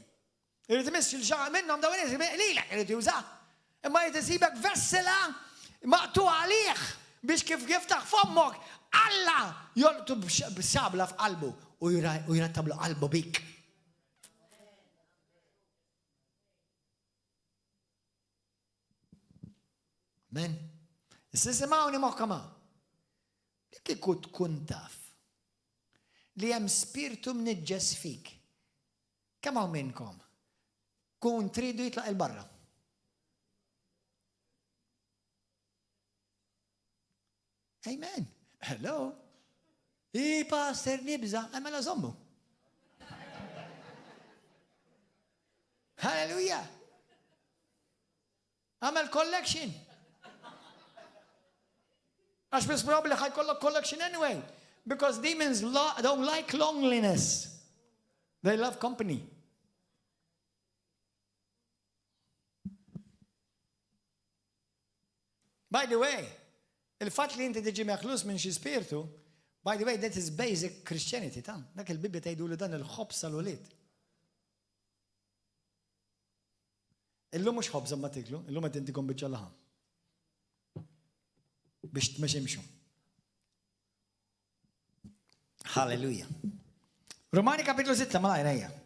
Irid imiss il-ġaqa minnhom dawn lilek irid jużak. Imma jtisibek vessela maqtu għalih biex kif jiftaħ fommok Alla jolqtu b'xabla f'qalbu u jrattablu qalbu bik. Men, s-sisimawni moħkama. Jekk ikun tkun taf li hemm spiritu mniġġes fik. Kemm hawn minnkom? Kun tridu jitlaq il-barra. Amen. Hello. Pastor nibza, għamela zommu. هاليلويا. عمل كولكشن. عشان بس probably هيكون collection anyway. Because demons don't like loneliness. They love company. By the way, الفات اللي انت تجي مخلوص من شي سبيرتو. By the way, that is basic Christianity. تام. ذاك البيبي تيدوا له دان الخبز الوليد. اللي مش خبز ما تاكلوا، اللي ما تنتقم بتجلها. باش تمشي مشوا. هاليلويا. روماني كابيتولو 6 ما رايا.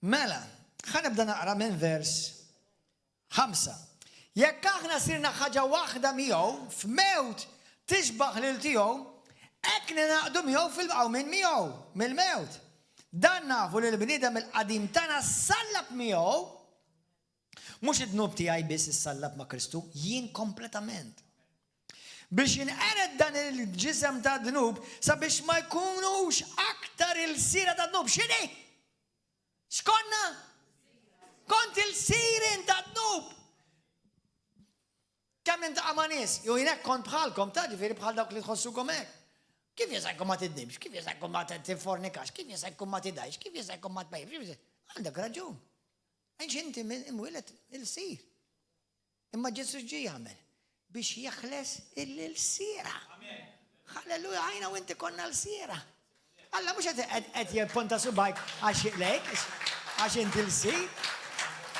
مالا خلينا نبدا نقرا من فيرس 5. ياك احنا صرنا حاجه واحده ميو في موت تشبه للتيو اكنا نقدو ميو في البقاو من ميو من الموت. دان نعرفوا للبني ادم القديم تانا صلب ميو مش الذنوب تاعي بس الصلب مع كريستو ين كومبليتامنت. باش ينقرد دان الجسم تاع الذنوب سباش ما يكونوش اكثر السيره تاع الذنوب. شنو؟ شكونا؟ كنت السيرين تاع الذنوب. كم انت امانيس يو هناك كنت بحالكم تاجي في بحال داك اللي تخصوكم هيك. كيف يسعكم ما تدبش؟ كيف يسعكم ما تفورنيكاش؟ كيف يسعكم ما تدايش؟ كيف يسعكم ما تبيعش؟ عندك رجون. ايش انت انولد السير. اما جسوس جي يعمل باش يخلص اللي السيره. هللويا. عينا وانت كنا السيره. الله مش اتي بونتاسو بايك عشان ليك عشان تلسي.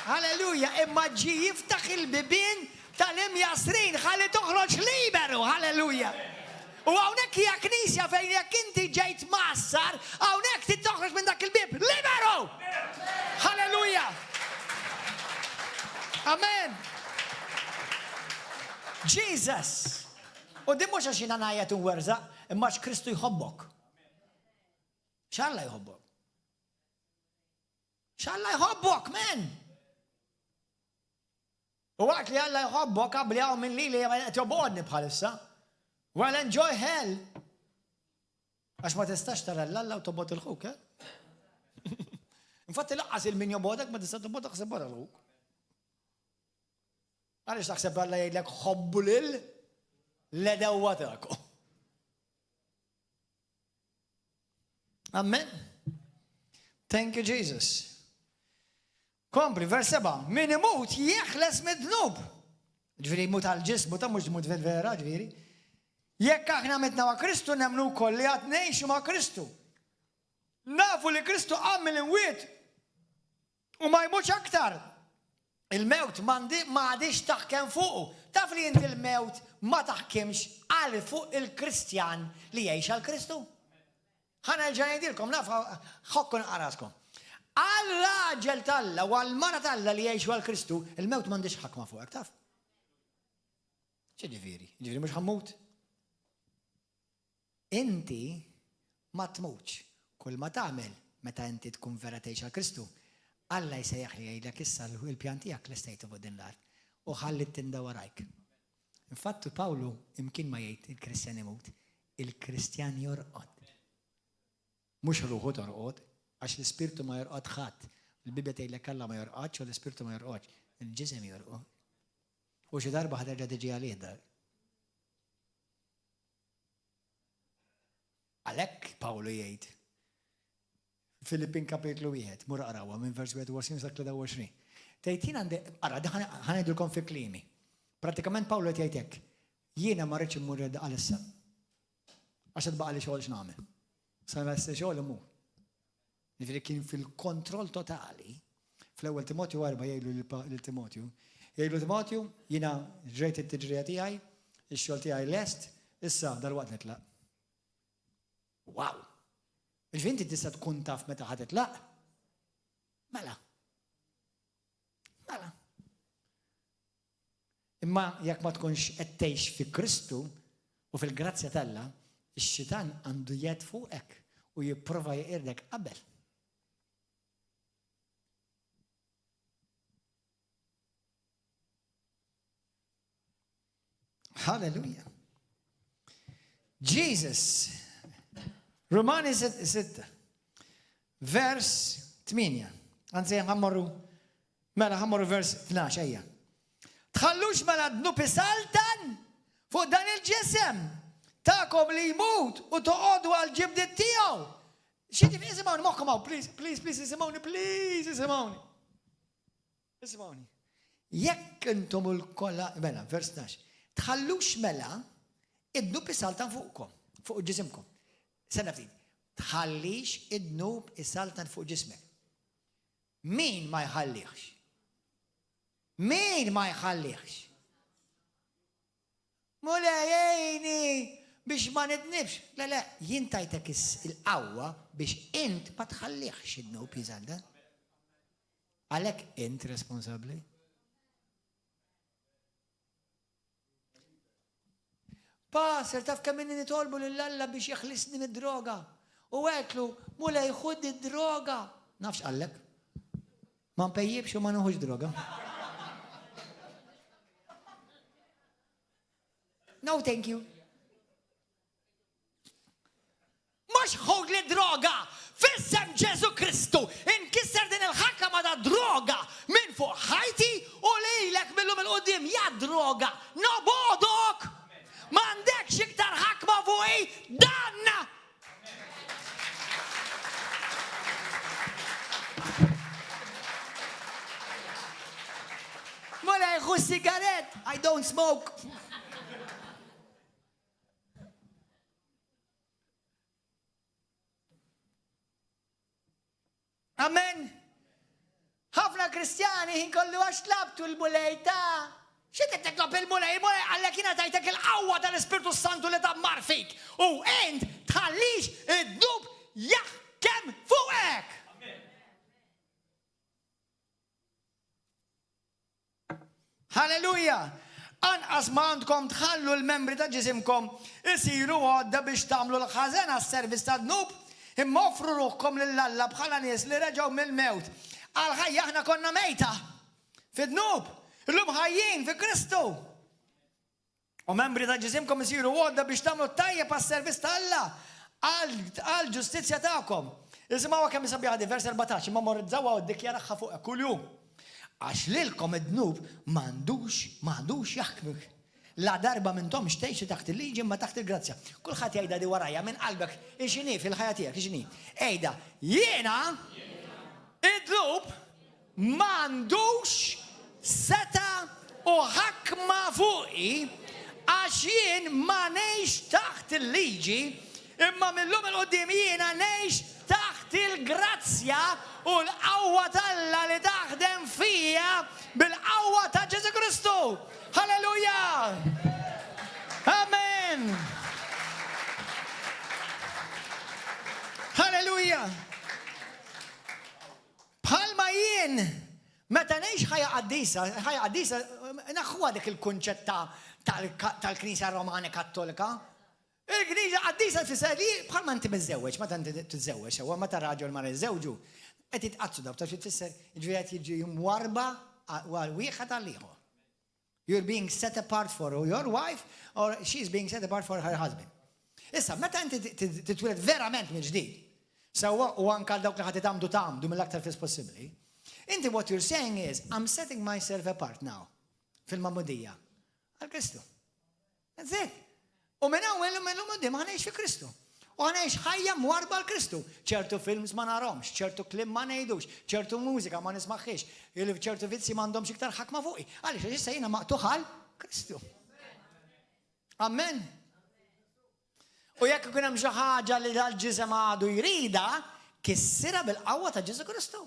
هللويا. اما جي يفتح البيبين تلم ياسرين خلي تخرج ليبرو. هللويا. وهناك يا كنيسه فينك انت جاي تمعصر هناك تخرج من ذاك البيب ليبرو. هللويا. امين. جيسس. ودي مش عشان انا ايات ورزه اما كريستو يحبك. شاء الله يحبك. شاء الله يحبك من وقت اللي الله يحبك قبل يوم من ليله تبعدني بخالصه ولا انجوي هيل عشان ما تستشتر لا وتبط الخوك. ها انفتح لقص من يبودك ما تستبط خسبر الخوك. معلش تحسب الله يقول لك حب لدوتكم. امين. ثانك يو جيسس. كومبري فيرس 7. من يموت يخلص من الذنوب. جفيري يموت على الجسم مش يموت في الفيرا جفيري. ياك احنا متنا مع كريستو نمنو كليات نعيشوا مع كريستو. نافوا لكريستو عمل ويت وما يموتش اكثر. الموت ما عادش تحكم فوقه. تعرف لي انت الموت ما تحكمش على فوق الكريستيان اللي يعيش على كريستو. انا جاي نديركم نافع حقكم على راسكم. الراجل تلا والمرأة تلا اللي يعيشوا على كريستو الموت ما عندش حكمه فوقك. تعرف؟ شو جفيري مش حموت. انت ما تموتش. كل ما تعمل متى انت تكون فرتيش على كريستو الله يسيح لي لك السال هو البيان تاعك لستيت فوق النار وخلي التندا وراك. انفاتو باولو يمكن ما يت الكريستيان يموت. الكريستيان يرقد. مش روحه ترقد عشان السبيرتو ما يرقد خات. البيبي تاعي لك الله ما يرقدش ولا السبيرتو ما يرقدش. الجسم يرقد. وش ضربه هترجع تجي عليه ده. عليك باولو يت فيليبين كابيتلو 1 مرة أراوه من فيرس 21 إلى 23. تيتين عند أراد هندلكم في كلامي. براتيكامنت باولو تيتك يينا ما ريتش مرد على السم. عشان بقى لي شغل شنو عمل. صار شغل مو. لكن في الكنترول توتالي. في الأول تيموثيو 4 يقولوا لتيموثيو تيموثيو ينا جريت التجرية تاعي الشغل تاعي لاست إسا دلوقتي نطلع. واو. مش انت لسه تكون تعرف متى حتطلع. ملا اما ياك ما تكونش تعيش في كريستو وفي الجراتسيا تاعنا الشيطان عنده يد فوقك ويبروفا يقردك قبل. هاليلويا. جيسس روماني 6 vers 8. Anzi, ħammorru vers 12 ejja. Tħallux mela dnub isaltan fuq dan il-ġisem ta'kom li jmut u toqgħodu għal ġibdiet tiegħu. X'inti isimgħuni moħħkom hawn, please, isimgħuni, isimgħuni. Isimgħuni. Jekk intom il-kollha, mela, vers 12. Tħallux mela id-dnub isaltan fuqkom, fuq ġisimkom. Sena ftit. Tħallix id-dnub isaltan fuq ġismek. Min ma jħallihx? Min ma jħallihx? Mulejni biex ma nidnibx. Le, jintajtek il-qawwa biex int ma tħallihx id-dnub jisaltan. Għalek int responsabli? Passer, taf kamminni nitolbu l-Alla biex jakhlisni mid-droga. U għetlu, mulej jħud id-droga. Nafx għallek? Ma npejjibx u ma nuħux droga. No, thank you. Mux ħog li droga, fissem Ġesu Kristu, inkisser din il-ħakka ma da droga, minn fuq ħajti u lejlek millum il-qoddim, ja droga, no bodok, ma għandekx iktar ħakma fuqi, danna. Mola jħu sigaret, I don't smoke. Amen. ħafna kristjani jinkollu għax tlabtu l-mulejta. Xie t-teklop il-mulej? Il-mulej għallek jina tajtek il-qawwa tal-Ispirtu Santu li tammar fik. U ent tħallix id-dub jaħkem fuqek. Halleluja. Anqas ma għandkom tħallu l-membri ta' ġisimkom isiru għodda biex tamlu l-ħazena s-servis ta' dnub. Imma offru ruħkom lill-Alla bħala nies li reġgħu mill-mewt. Għal-ħajja aħna konna mejta fid-dnub, illum ħajjin fi Kristu. U membri ta' ġisimkom isiru għodda biex tagħmlu tajjeb għas-servizz ta' Alla għall-ġustizzja tagħkom. Isimgħu kemm isabiħ vers 14, imma morrizzawa u ddikjaraħħa fuq kuljum. Għax lilkom id-dnub m'għandux jaħkmik. La darba minnhom xtejxu taħt il-liġi ma taħt il-grazzja. Kulħadd jgħidha di warajja minn qalbek ixini fil-ħajja tiegħek ixini. Ejda, jiena id-dnub m'għandux seta u ħakma fuqi għax jien ma ngħix taħt il-liġi imma millum il-qudiem jiena ngħix taħt il-grazzja u l-qawwa tal-Alla li taħdem fija bil-qawwa ta' Ġesu Kristu. Halleluja! Amen! Halleluja! Bħalma jien, meta ngħix ħajja qaddisa, naħħuha dik il-kunċett tal-Knisja Romana Kattolika. Il-Knisja qaddisa tfisser li bħalma inti miżżewweġ, meta inti tiżżewweġ, sewwa meta raġel mara jiżżewġu, qed jitqazzu daw taf tfisser jiġri jiġi jumwarba għal wieħed għal ieħor. You're being set apart for your wife or she's being set apart for her husband. Issa, meta inti titwiled verament mill-ġdid, sewwa u anke dawk li ħadd tagħmdu mill-aktar fis possibbli. Inti what you're saying is, I'm setting myself apart now fil-mamudija għal Kristu. That's it. U minn hawn illum ħanejx fi Kristu. U ħanejx ħajja mwarba l-Kristu. ċertu films ma narahomx, ċertu klim ma ngħidux, ċertu mużika ma nismaħħiex, ċertu vizzi m'għandhomx iktar ħakma fuqi. Għaliex issa jiena maqtuħ għal Kristu. Amen. U jekk ikun hemm xi ħaġa li dal-ġisem għadu jrida, kissira bil-qawwa ta' Ġesu Kristu.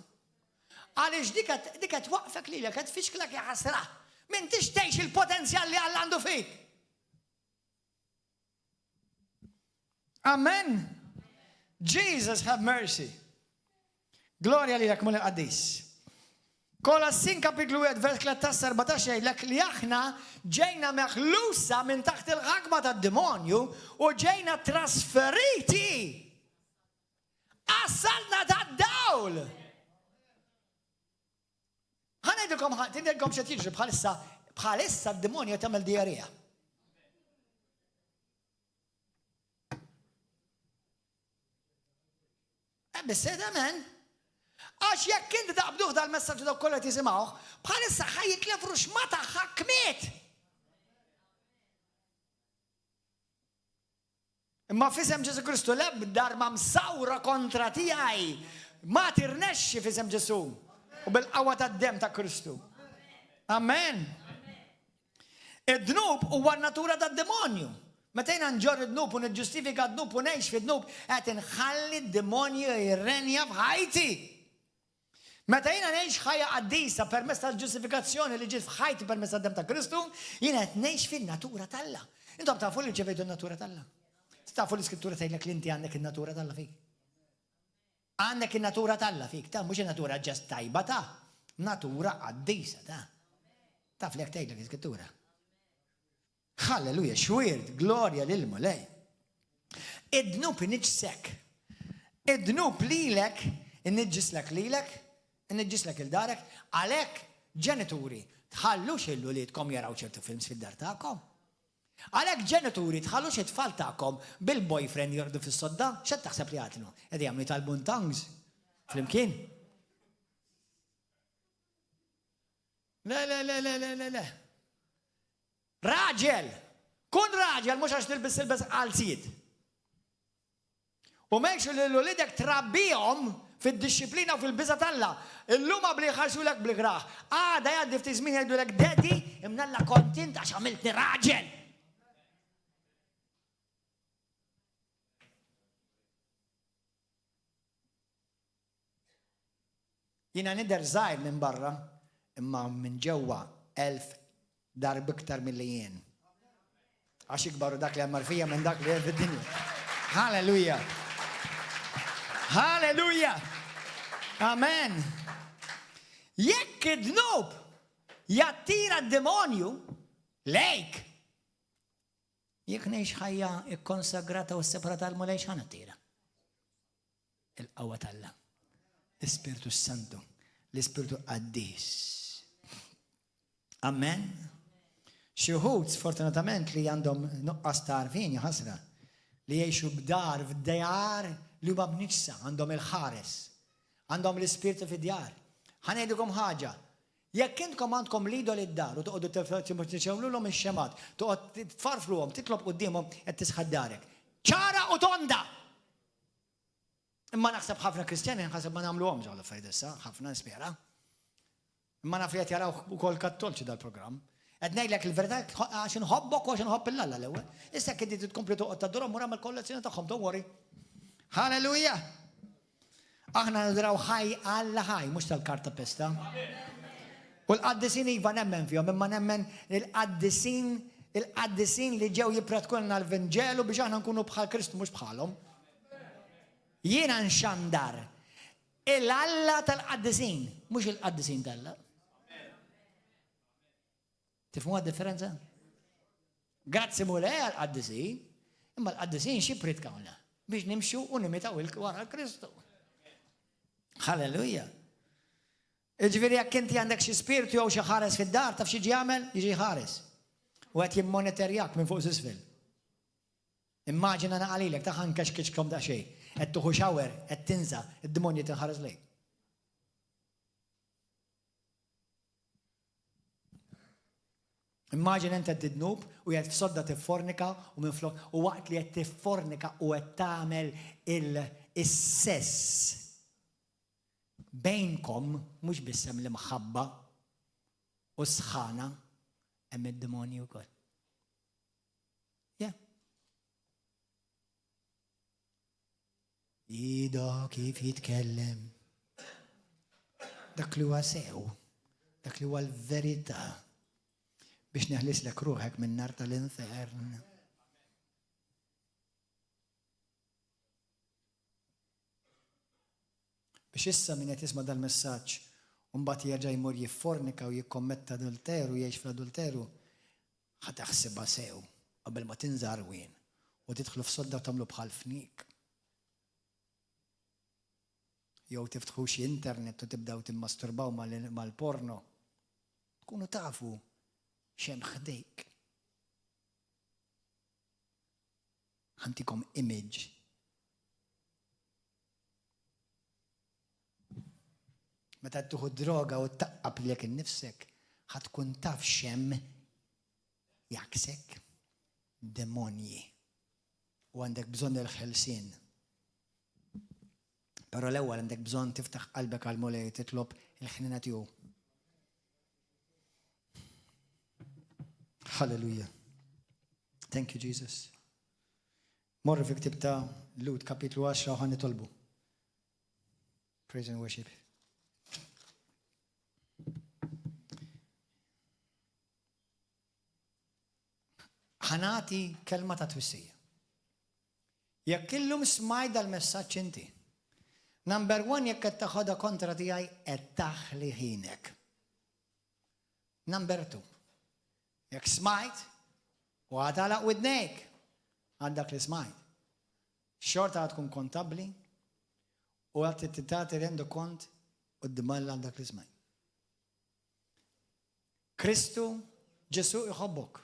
Għaliex dik qed waqfek lilek qed tfixklek ja ħasra. M'intix tgħix il-potenzjal li Alla għandu fik. Amen. Jesus have mercy. Gloria li lek mulli qaddis. Kolossin kapitlu 1 vers 13-14 jgħidlek li aħna ġejna meħlusa minn taħt il-ħakma tad-demonju u ġejna trasferiti għas-salna tad-dawl. Ħanajdilkom xed jiġri bħalissa d-demonju tagħmel diarija. Bissed, amen. Għax jekk inti taqbduh dal-messaġġ daw kollha tisimgħuh, bħalissa ħajjitlef ruxmata ħakmiet. Imma f'isem Ġesu Kristu l-ebda darba msawra kontra tiegħi ma tirnexxi f'isem Ġesu u bil-qawwa tad-dem ta' Kristu. Amen. Id-dnub huwa n-natura tad-demonju. Meta jiena nġorr id-dnub u niġġustifika d-dnub u ngħix fid-dnub qed inħalli d-demonju jirrenja f'ħajti. Meta jiena ngħix ħajja qaddisa permezz tal-ġustifikazzjoni li ġiet f'ħajti permezz tad-dem ta' Kristu, jiena qed ngħix fin-natura tal-Alla. Intom tafu li ġevejtu n-natura tal-Alla. Tafu l-iskrittura tgħidlek li inti għandek in-natura tal-Alla fik. Għandek in-natura tal-Alla fik, ta' mhux in-natura ġest tajba ta' natura qaddisa ta'. Taf li tgħidlek l-iskrittura. Halleluja, xwierd, glorja lil Mulej. Id-dnub iniġsek. Id-dnub lilek, iniġġislek lilek, iniġġislek il-darek, għalhekk ġenituri tħallux il-wliedkom jaraw ċertu films fid-dar tagħkom. Għalhekk ġenituri tħallux it-tfal tagħkom bil-boyfriend jordu fis-sodda, x'qed taħseb li għatlu? Qed jagħmlu talbun tongues flimkien. Le. Raġel! Kun raġel mhux għax tilbis għalziet. U mekx li l-ulidek trabbihom fid-disciplina u fil-biża talla. Illum għabli ħarsulek bl-graħ. Għada jgħaddi ftit żmien jgħidulek dedi imnalla kontent għax għamiltni raġel. Jina nider żgħir minn barra, imma minn ġewwa 1000 darba iktar milli jien. Għax ikbaru dak li għammar fija minn dak li hemm fid-dinja. Halleluja! Halleluja! Amen! Jekk id-dnub jattira d-demonju lejk, jekk ngħix ħajja ikkonsagrata u separata l-Mulej x'ħan attira. Il-qawwa tal-Alla. L-Ispiritu Santu, l-Ispiritu Qaddis. Amen. Xi wħud sfortunatament li għandhom nuqqas ta' għarfien ħasra li jgħixu b'dar f'djar li huma b'niġsa, għandhom il-ħares, għandhom l-ispirtu fid-djar. Ħanejdukom ħaġa, jekk intkom għandkom lidol id-dar u toqgħodu tiċewlulhom ix-xemat, toqgħod tfarfluhom, titlob qudiemhom qed tisħad darek. ċara u tonda! Imma naħseb ħafna Kristjani nħaseb ma nagħmluhomx għal affarijiet issa, ħafna nispjera. Imma naf li qed jaraw ukoll kattolċi dal-programm. Qed ngħidlek il-verità għax inħobbok u għax inħobb il-Alla l-ewwel. Issa jekk inti tkompli toqgħod tadurhom mura mal-kollezzjoni tagħhom, don't worry. Halleluja! Aħna nidraw ħaj Alla ħaj, mhux tal-karta pesta. U l-qaddisin iva nemmen fihom, imma nemmen il-qaddisin li ġew jipratkulna l-Vangelu biex aħna nkunu bħal Kristu mhux bħalhom. Jiena nxandar il-Alla tal-qaddisin, mhux il-qaddisin tal-Alla. Tifhmu għad-differenza? Grazzi Mulej għal-qaddisin, imma l-qaddisin xi pritkawna biex nimxu u nimitaw wara Kristu. Halleluja. Ġifieri jekk inti għandek xi spiritu jew xi ħares fid-dar, taf xi jagħmel? Jiġi ħares. U qed jimmonitorjak minn fuq s'isfel. Immaġina naqalilek ta' ħankaxkiċkom da' xejn. Qed tuħu xawer, qed tinża, id-demonji tinħares lejk. Immaġina inti qed tidnub u qed f'sodda tiffornika u minflok u waqt li qed tiffornika u qed tagħmel is-sess bejnkom mhux biss hemm l-imħabba u sħana hemm id-demonji wkoll. Ida kif jitkellem. Dak li huwa sew, dak li huwa l-verità biex neħlislek ruħek minn nar tal-infern. Biex issa min qed jisma' dal-messaġġ u mbagħad jerġa' jmur jiffornika u jikkommetta adulteru, jgħix fl-adulteru, ħa taħsibha sew qabel ma tinżar wien u tidħlu f'sodda u tagħmlu bħal fnik. Jew tiftħu xi internet u tibdew timmasturbaw mal-porno. Tkunu tafu x'hemm ħdejk. Ħantikom image. Meta tieħu droga u taqqab lek innifsek, ħatkun taf xem jaksek demonji u għandek bżonn il-ħelsien. Però l-ewwel għandek bżonn tiftaħ qalbek għal Mulej titlob il-ħnina tiegħu. Hallelujah. Thank you, Jesus. Morru fi ktib ta' Lut kapitlu 10 ħan nitolbu. Praise and worship. Ħanati kelma ta' twissija. Jekk illum smaj dal-messaġġ inti. Number 1 jekk qed taħodha kontra tiegħi qed taħli ħinek. Number 2. Jekk smajt u għadalaq widnejk għandak li smajt. Xorta għad tkun kontabli u għad t-tati rendu kont u d-dimalla għandak li smajt. Kristu, Ġesu iħobbok.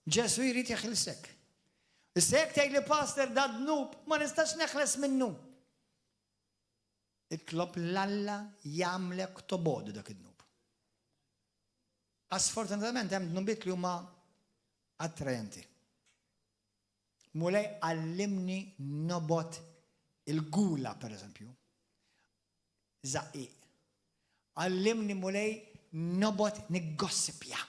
Ġesu jrid jaħilsek. Issek tej li pastor da dnub ma nistax neħles minnu. Itlob l-Alla jagħmlek tobodu dak id-dnub. Sfortunatament hemm dnubiet li huma attrajenti. Mulej għallimni nobot il-gula, per eżempju. Zaqqiq. Għallimni mulej nobot niggossipja.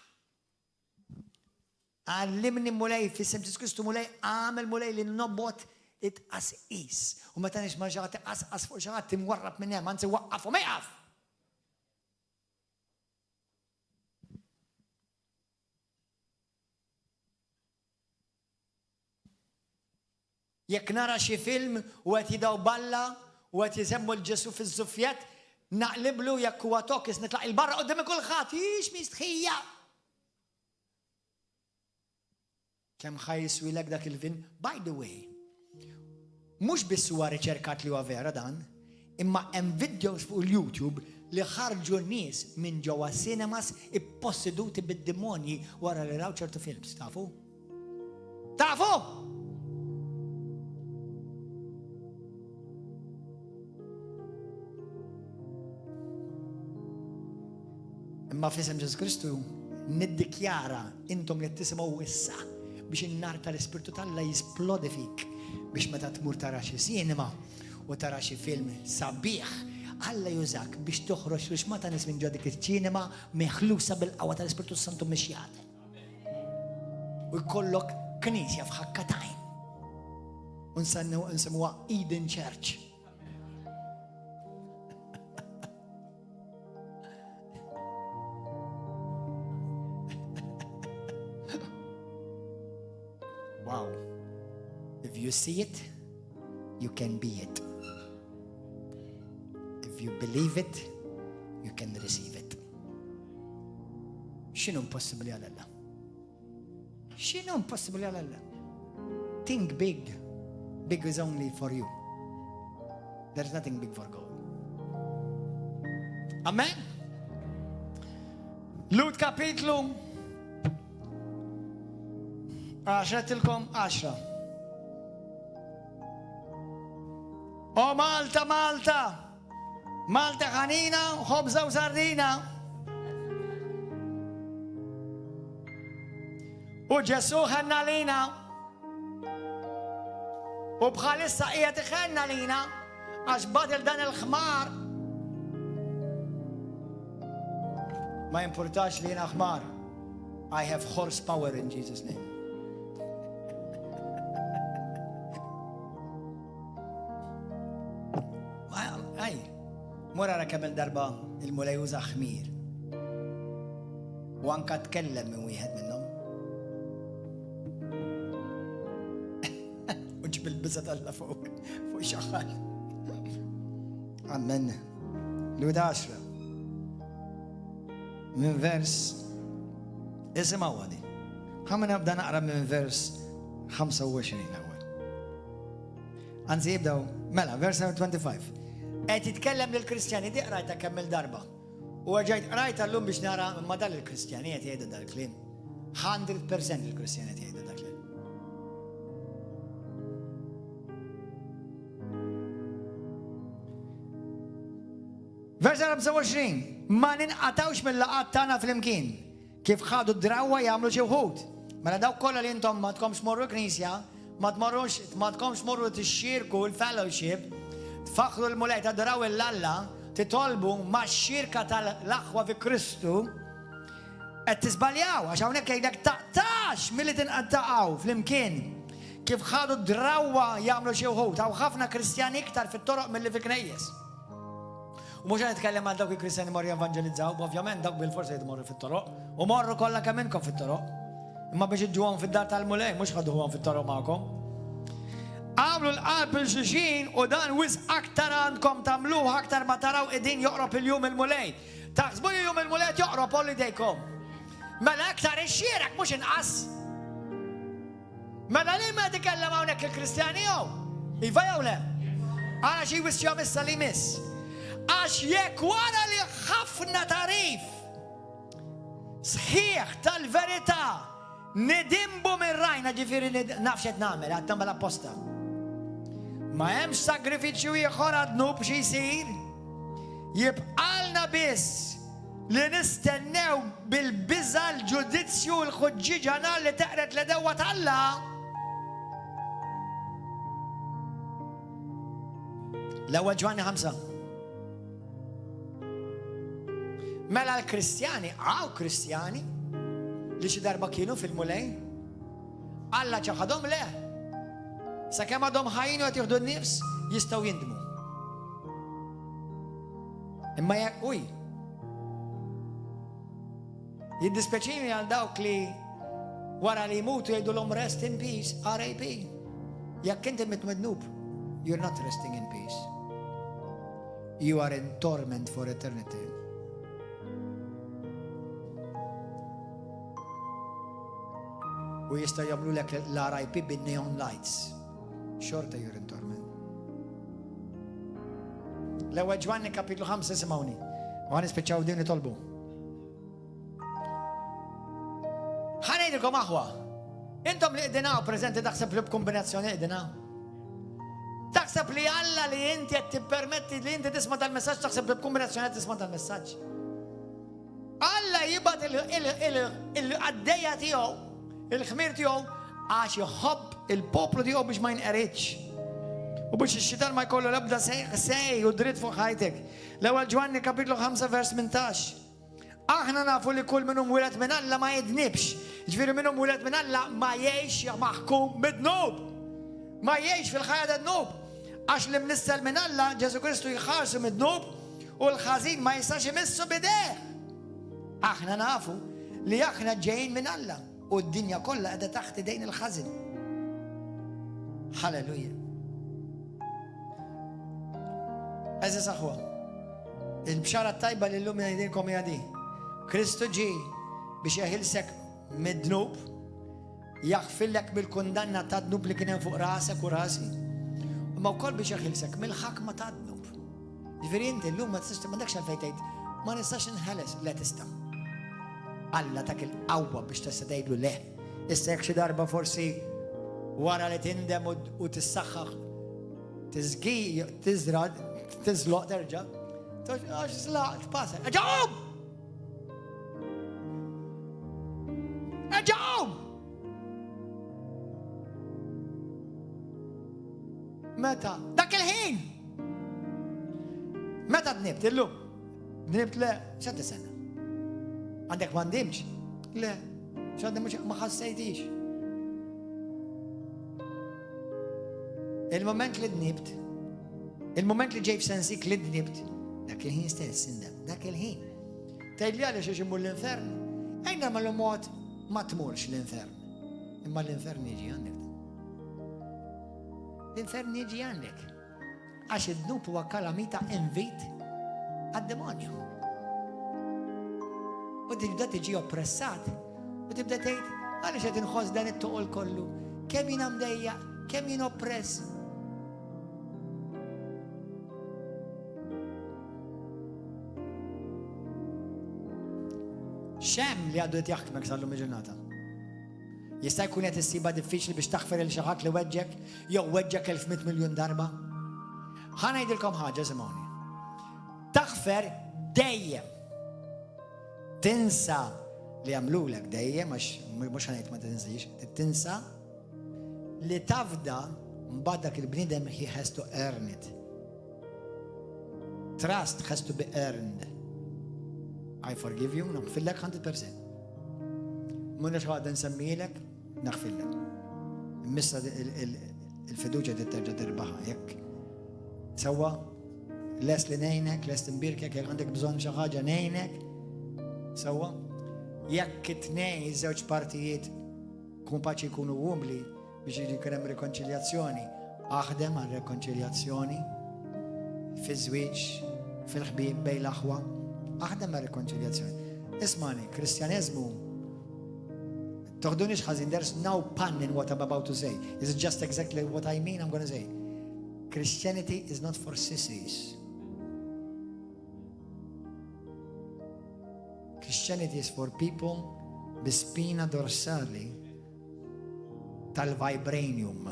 Għallimni mulej fis-sem Kristu mulej għamel mulej li nobot it-qasqis. U meta nix marġaħat tqasqas fuq xaħat timwarrab minn hemm, anzi waqqaf u ma jaqaf. Jekk nara xi film u qed jidaw balla u qed jisemmu l-Ġesu fiż-żuffjat, naqliblu jekk huwa tokis nitlaq il-barra qudiem kulħadd, ix mistħija. Kemm ħajswilek dak il-film? By the way, mhux biss huwa riċerkat li huwa vera dan, imma hemm videos fuq il-YouTube li ħarġu nies minn ġewwa cinemas ipposseduti bid-demonji wara li raw ċertu films, tafu? Tafu? Imma f'isem Ġesu Kristu niddikjara intom li tisimgħu issa biex in-nar tal-Ispirtu tal-Alla jisplodi fik biex meta tmur tara xi sinema u tara xi film sabiħ, Alla jużak biex toħroġ li xmata nies minn ġo dik iċ-ċinema meħlusa bil-qawwa tal-Ispirtu Santu mixjat. U jkollok knisja f'ħakkatajn. U nsemmuha Eden Church. Wow. If you see it, you can be it. If you believe it, you can receive it. X'inhu impossibbli għal Alla? X'inhu impossibbli għal Alla? Think big. Big is only for you. There's nothing big for God. Amen? Lut kapitlu 10 tilkom 10. O Malta, Malta! Malta ħanina, ħobza u sardina. U Ġesu ħenna lina. U bħalissa qiegħed iħenna lina għax badel dan il-ħmar. Ma importax li jiena ħmar. I have horsepower in Jesus' name. Mura ra kemm darba il-mulej uża ħmir. U anka tkellem minn wieħed minnhom. U ġib il-biża Alla fuq xaħal. Amen. Luda 10. Minn vers isimgħu għadi. Ħa nabda naqra minn vers 25 l-ewwel. Anzi jibdew, mela, vers 25. Qed jitkellem lill-Kristjani di qrajta kemm il-darba. U ġejt qrajta llum biex nara imma dan il-Kristjani qed jgħidu dal-kliem. 100% il-Kristjani qed jgħidu dak-kliem. Vers 25 ma ninqatawx mill-laqat tagħna fl-imkien kif ħadu d-drawwa jagħmlu xi wħud. Mela dawk kollha li intom ma tkomx morru knisja, ma tkomx morru tixxierku l-fellowship, tfaħħru l-mulej tadraw il-Alla, titolbu ma' xirka tal-aħwa fi Kristu, qed tisbaljaw għax hawnhekk jgħidlek taqtax milli tinqattaqgħu fl-imkien kif ħadu d-drawwa jagħmlu xi wħud. Hawn ħafna Kristjani iktar fit-toroq milli fi knejjes. U mhux nitkellem għal dawk il-Kristjani morru jevanġelizzaw, ovvjament dawk bil-forsa jitmorru fit-toroq, u morru kollha kemm minnkom fit-toroq. Imma biex iġġuhom fid-dar tal-mulej, mhux ħaduhom fit-toroq magħkom. Għamlu l-qalb il-xixin u dan wis aktar għandkom tagħmluh aktar ma taraw qegħdin joqrob il-jum il-mulej. Taħsbu li jum il-mulej joqrob holidejkom. Mela aktar ix-xierek mhux inqas. Mela li ma titkellem hawnhekk il-Kristjani jew? Iva jew le? Għala xi wisjhom issa li miss. Għax jekk wara li ħafna tarif sħiħ tal-verità nidimbu minn rajna ġifieri nafxet nagħmel għattam bħala-apposta. Ma hemmx sagrifiċċju ieħor għadnu b'xi jsir, jibqalna biss li nistennew bil-biża l-ġudizzju l-ħuġġiġa nhar li teqret li dewwa Alla. L-ewwel Ġwanni 5. Mela l-Kristjani, Kristjani li xi darba kienu fil-mulej, Alla ċaħadhom le. Sakemm għadhom ħajjin u qed jieħdu n-nifs jistgħu jindmu. Imma jekk jiddispeċini għal dawk li wara li jmutu jgħidulhom rest in peace, RIP. Jekk inti mitmednub, you're not resting in peace. You are in torment for eternity. U jista' jagħmlu lek l-RIP bin-neon lights. Xorta you're in torment. L-ewwel Ġwanni kapitlu 5 simgħuni. U ħanispiċċaw din nitolbu. Ħanejdilkom aħwa. Intom li qegħdin preżenti taħseb li b'kombinazzjoni qegħdin. Taħseb li Alla li inti qed tippermetti li inti tisma' tal-messaġġ taħseb li b'kombinazzjoni qed tisma' tal-messaġġ. Alla jibgħat il-għaddejja tiegħu, il-ħmir tiegħu għax jħobb il-poplu tiegħu biex ma jinqeritx. U biex ix-xitan ma jkollu l-ebda sej u dritt fuq ħajtek. L-ewwel Ġwanni kapitlu 5 vers 18. Aħna nafu li kull minnhom wieled minn Alla ma jidnibx. Ġifieri minnhom wieled minn Alla ma jgħix maħkum bid-dnub. Ma jgħix fil-ħajja tad-dnub. Għax li mnissel minn Alla Ġesu Kristu jħarsu mid-dnub u l-ħażin ma jistax imissu bideh. Aħna nafu li aħna ġejjin minn Alla u d-dinja kollha qiegħda taħt idejn il-ħażin. Halleluja. Eżis aħwa, il-bxara tajba li l-lum jgħidilkom jadi. Kristu ġi biex jaħilsek mid-dnub, jaħfillek bil-kundanna ta' dnub li kien hemm fuq rasek u rasi. Ma wkoll biex jaħilsek mill-ħakma ta' dnub. Ġifieri inti llum ma tistax m'għandekx għalfejn tgħid ma nistax inħeles, le tista'. Alla dak il-qawwa biex tista' tgħidlu le. Issa jekk xi darba forsi wara li tindem u tissaħħaħ tiżrad, tizloq terġa'. Għax slaqt, pasa. Eġawm! Eġawm! Meta? Dak il-ħin! Meta dnibt illum? Dnibt le, x'għad tistenna? Għandek ma ndimx? Le, x'għandek mhux ma ħassejtix. Il-moment li dnibt, il-moment li ġej f'sensik li dnibt, dak il-ħin stess indem, dak il-ħin. Tgħidli għaliex għax immur l-infern, għajna ma l-mod ma tmurx l-infern. Imma l-infern jiġi għandek. L-infern jiġi għandek. Għax id-dnub huwa kalamita invit għad-demonju. U tibda tiġi oppressat. U tibda tgħid għaliex qed inħoss dan it-toqol kollu. Kemm jien mdejjaq, kemm jien oppress. Xem li għaddu jtjaħkmek sal-lum il-ġurnata. Jista' jkun qed issiba diffiċli biex taħfer il xi ħadd li weġġek jew weġġek 1,100 miljun darba. Ħa ngħidilkom ħaġa simgħuni. Taħfer تغفر دايم، تنسى اللي يعملوا لك دايم، مش هنيت ما تنسيش، تنسى اللي تفضى من بعدك البنيدم. he has to earn it. Trust has to be earned. I forgive you، نغفر لك 100%. مناش غادي نسمي لك نغفر لك. مس الفدوجة ترجع تربحها يك سوا لاس لنينك لاس تنبيرك يك عندك بزون شي حاجة نينك سوا يك تنين الزوج بارتيات كومباتشي يكونوا ووملي باش يكون ريكونشيلياسيوني. اخدم على الريكونشيلياسيوني في الزواج في الحبيب بين الاخوة، اخدم على الريكونشيلياسيوني. اسمعني، كريستيانيزمو تاخدونيش حزين. there's no pun in what I'm about to say. It's just exactly what I mean I'm going to say. Christianity is not for sissies. Christianity is for people بسبينا dorsali tal-vibranium.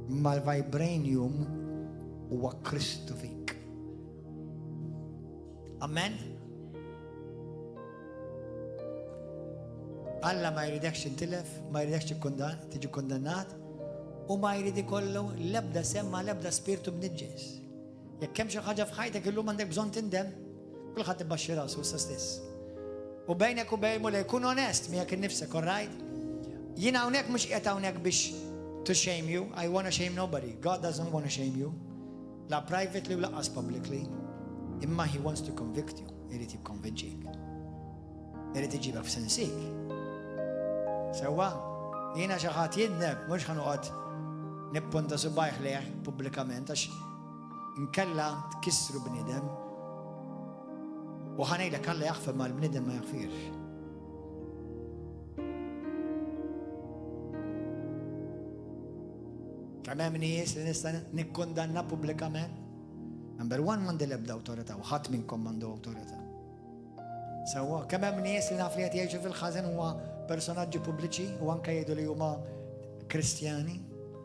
Ma l-vibranium huwa Kristu fik. Amen. Alla ma jridekx intilef, ma jridekx tiġi kondannat u ma jridi kollu l-ebda semma l-ebda spiritu b'niġġes. Jekk hemm xi ħaġa f'ħajtek illum għandek bżonn tindem, kulħadd ibbaxxi rasu issa stess. U bejnek u bejn mulej kun onest miegħek innifsek, all right? Jien hawnhekk mhux qiegħed hawnhekk biex to shame you. I want to shame nobody. God doesn't want to shame you. La privately u laqas publicly. Imma he wants to convict you. Irid jikkonvinċik. Irid iġibek f'sensik. Sewwa, jiena xi ħadd jidneb mhux ħanoqgħod nippunta subajh lejh pubblikament għax inkella tkissru bniedem u ħanejlek Alla jaħfar ma l-bniedem ma jaħfirx. Kemm hemm nies li nista' nikkundanna pubblikament? Number one m'għandi l-ebda awtorità u ħadd minnkom m'għandu awtorità. Sewwa, kemm hemm nies li naf li qed jgħixu fil-ħażen huwa personaġġi pubbliċi u anke jgħidu li huma Kristjani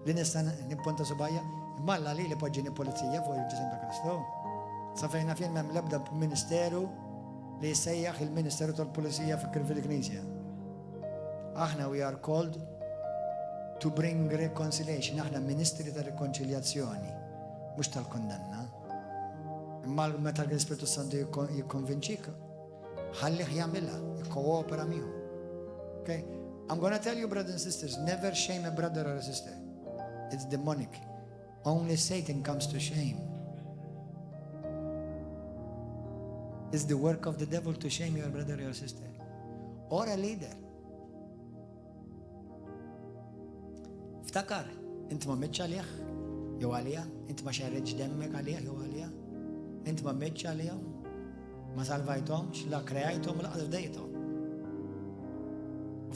li nista' nippunta subajja, imma Alla li poġġini pulizija fuq il-ġisem ta' Kristu. Sa fejna fien m'hemm l-ebda ministeru li jsejjaħ il-Ministeru tal-Pulizija fil-Knisja. Aħna we are called to bring reconciliation. Aħna ministri ta' rikonċiljazzjoni, mhux tal-kondanna. Imma meta l-Ispiritu Santu jikkonvinċik, ħallih jagħmilha, jikkoopera miegħu. Okay? I'm going to tell you, brothers and sisters, never shame a brother or a sister. It's demonic. Only Satan comes to shame. It's the work of the devil to shame your brother or your sister. Or a leader. Ftakar, int ma meċċ għalih, jew għalija, int ma xarreġ demmek għalih, jew għalija, int ma meċċ għalihom, ma salvajthomx, la krejajthom, la qasdejthom.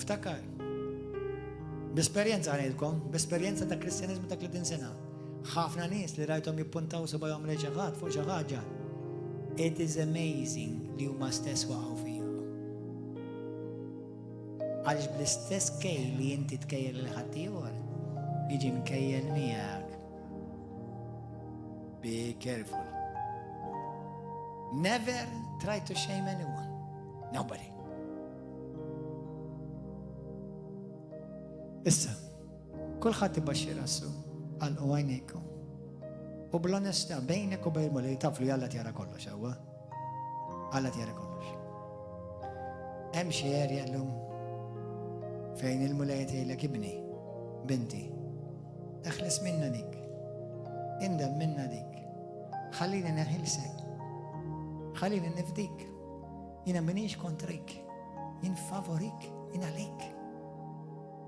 Ftakar, b'esperjenza għanidkom, b'esperjenza ta' kristjanizmu ta' 30 sena, ħafna nies li rajthom jippuntaw subajhom lejn xi ħadd fuq xi ħaġa. It is amazing li huma stess waqgħu fija. Għaliex bl-istess kejl li inti tkejjel lil ħadd ieħor, jiġi mkejjel miegħek. Be careful. Never try to shame anyone. Nobody. Issa, kulħadd ibaxxi rassu għal għajnejkom. U bl-onestà bejnek u bejn li taflu Alla tjara kollox, ewwa. Alla tjara kollox. Hemm xi erja llum fejn il-mulej tgħidlek ibni, binti, eħles minna dik, indem minna dik, ħallini neħilsek, ħallini nifdik, jiena minix kontrik, jien favorik, jien għalik.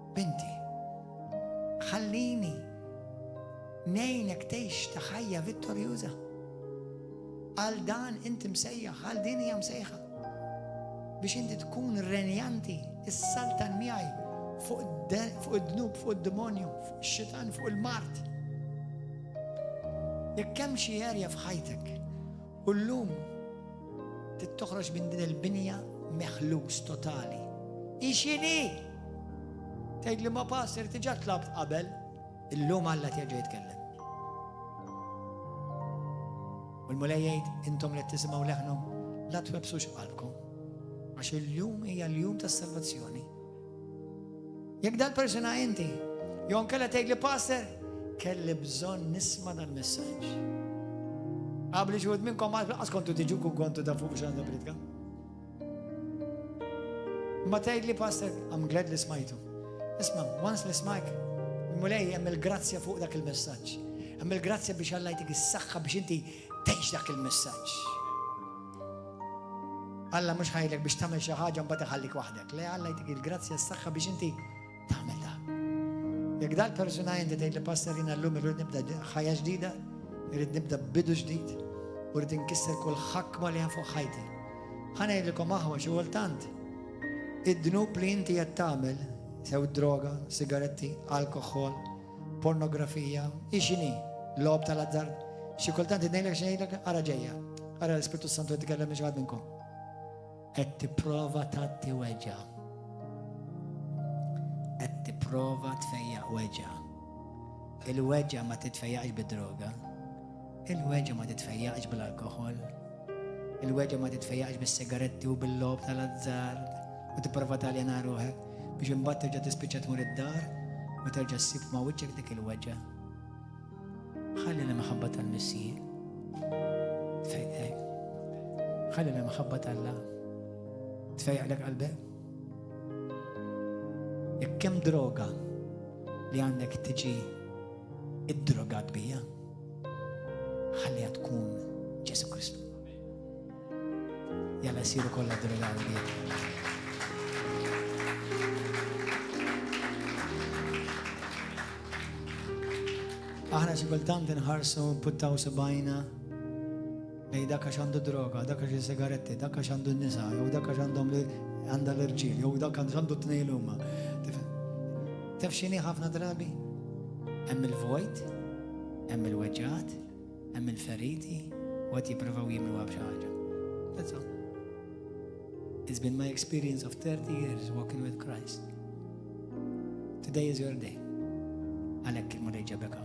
Binti, ħallini nejnek tgħix ta' ħajja vittorjuża. Għal dan inti msejjaħ, għal din hija msejħa. Biex inti tkun renjanti, is-saltan miegħi fuq id-dnub, fuq id-demonju, fuq ix-xitan, fuq il-mart. Jekk hemm xi erja f'ħajtek u llum tittoħroġ minn din il-binja meħlus totali. Ixini! Tgħid li ma passer tiġà tlabt qabel, اللوم الله تيجي يتكلم. والملايين انتم اللي تسمعوا لحنهم لا تحبسوش قلبكم، عشان اليوم هي اليوم السلفاسيوني. يقدر البرسونا انت يوم كلا تيجي باستر كل بزون نسمع المساج قبل شوط منكم ما كنتوا تجوكم كنتوا تفوا بشان دبرتكم ما تيجي باستر ام جلاد اللي سمعته. اسمع وانس اللي سمعك الملاي اعمل جراتسيا فوق ذاك المساج، اعمل جراتسيا بشان الله يديك الصحه باش انت تعيش ذاك المساج. الله مش هايلك باش تعمل شي حاجه وبعدين خليك وحدك، لا الله يديك الجراتسيا الصحه باش انت تعمل ده. يقدر البرسوناي انت تيجي باسترين اليوم نريد نبدا حياه جديده، نريد نبدا بدو جديد، ونريد نكسر كل حكمه اللي فوق حياتي. خليني لكم قهوه شغلتانت الذنوب اللي انت تعمل سوي دروغة، سيجارتي، الكحول، بورنوغرافيا، ايشيني، لوب تلاتزر، شيكولتان تدين لك شيء لك أرا جاية، أرا الإسبريتو سانتو يتكلم مش واحد منكم. التبروفا تاتي وجه، التبروفا تفيع وجه، الوجه ما تتفيعش بالدروغة، الوجه ما تتفيعش بالالكحول، الوجه ما تتفيعش بالسيجارتي وباللوب تلاتزر، وتبروفا تالي أنا روحك. باش من بعد ترجع تسبيتشا تمر الدار وترجع تسيب مع وجهك ذاك الوجه. خلي لمحبة المسيح تفيعك، خلي لمحبة الله تفيع لك قلبك. كم دروغة اللي عندك تجي الدروغات بيها خليها تكون يسوع كريستوس. يلا سيروا كل الدروغات بيها. احنا شغلتان نهارسو بوتاو سباينا لي داكاش عنده دروغا، داكاش سيجارتي، داكاش عنده النساء، وداكاش عندهم عند الرجال، وداكاش عنده اثنين هما. تفشيني خافنا درابي ام الفويد ام الوجات ام الفريتي واتي برافو يعملوا بشي حاجه. That's all. It's been my experience of 30 years walking with Christ. Today is your day. على كلمة اللي جابك.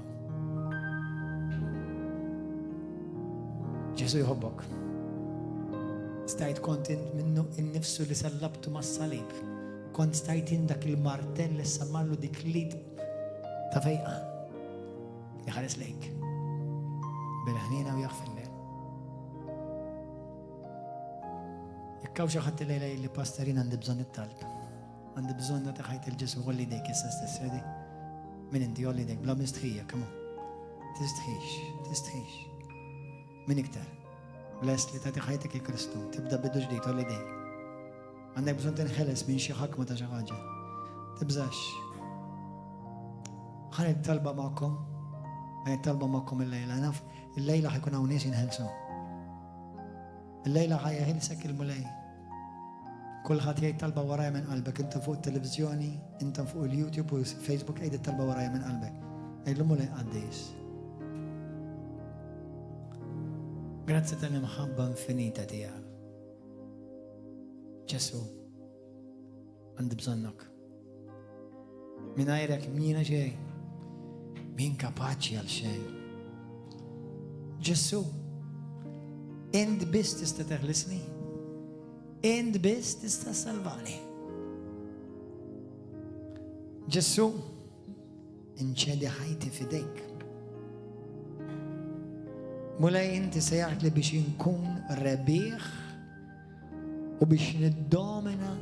يسوع يحبك. استعيد كونتنت منه النفس اللي سلبته مع الصليب. كنت استعيد ذاك المارتل اللي سمع له ديك ليد تفيقة. يخلص لك. بالهنينة ويغفر لك. يكاوش أخذت الليلة اللي باسترين عند بزون الطلب. عند بزون نتخيت الجسم ولي ديك يسستسردي. من انت يولي ديك بلا مستخية كمان. تستخيش. من اكتر بلاس اللي تاتي حياتك الكريستون تبدا بدو جديد تولي ديك عندك بزون تنخلص من شي حكمة تجا حاجة تبزاش. خلي الطلبة معكم، هاي الطلبة معكم الليلة. أنا الليلة حيكون عونيس ينهلسوا، الليلة حيهلسك الملاي. كل خاطئ طلبة ورايا من قلبك. أنت فوق التلفزيوني، أنت فوق اليوتيوب وفيسبوك، أيدي الطلبة ورايا من قلبك. أي الملاي قديس. Grazie per la محبة infinita تياك. يسوع عند بظنك. من غيرك مين شيء؟ مين كاباتشي على شيء؟ يسوع أنت بس تستغلسني، أنت بس تستسلفاني. يسوع انشد حياتي في ديك. مولاي انت سيعت لي باش نكون ربيخ وباش ندومنا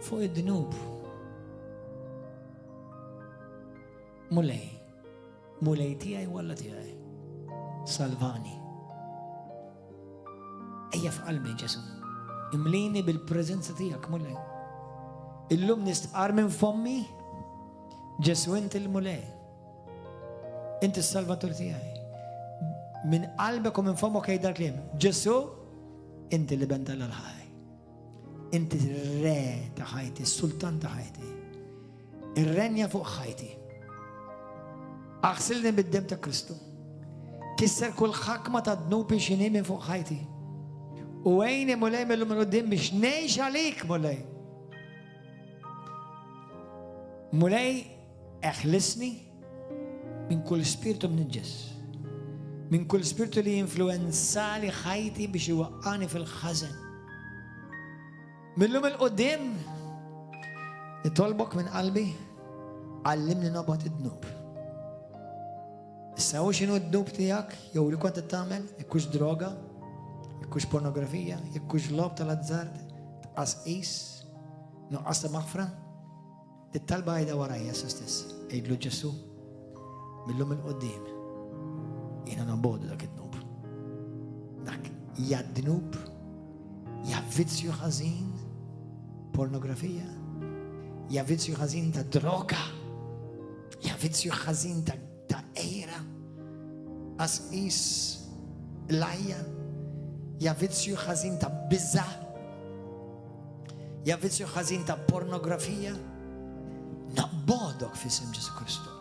فوق الذنوب. مولاي تياي ولا تياي سالفاني اي في قلبي يسوع. امليني بالبريزنس تياك مولاي. اللوم نستقار من فمي يسوع. انت المولاي، انت السالفاتور تياي. من قلبك ومن فمك هيدا الكلام. يسوع انت اللي بنت للحياة، انت الري تاع حياتي، السلطان تاع حياتي، الرنية فوق حياتي. اغسلني بالدم تاع كريستو، كسر كل حكمة تاع ذنوب شيني من فوق حياتي. وين مولاي من قدام مش نايش عليك مولاي. مولاي اخلصني من كل سبيرتو منجس، من كل سبيرتو اللي انفلونسالي حياتي باش يوقعني في الخزن. من لهم القدام يطلبك من قلبي علمني نبط الذنوب. ساوي شنو الذنوب تاعك؟ يقول كنت تعمل يكوش دروغا، يكوش بورنوغرافيا، يكوش لوب ثلاث زارد تقص ايس نقص مغفرة. الطلبة هيدا ورايا سوستس يقولوا جسو من لهم القدام إن نبود ذاك الذنوب. ذاك يا الذنوب يا فيتسيو خزين بورنوغرافيا، يا فيتسيو خزين تا دروغا، يا فيتسيو خزين تا ايرا اس ايس لايا، يا فيتسيو خزين تا بزا، يا فيتسيو خزين تا بورنوغرافيا. نبودك في اسم جيسو كريستو،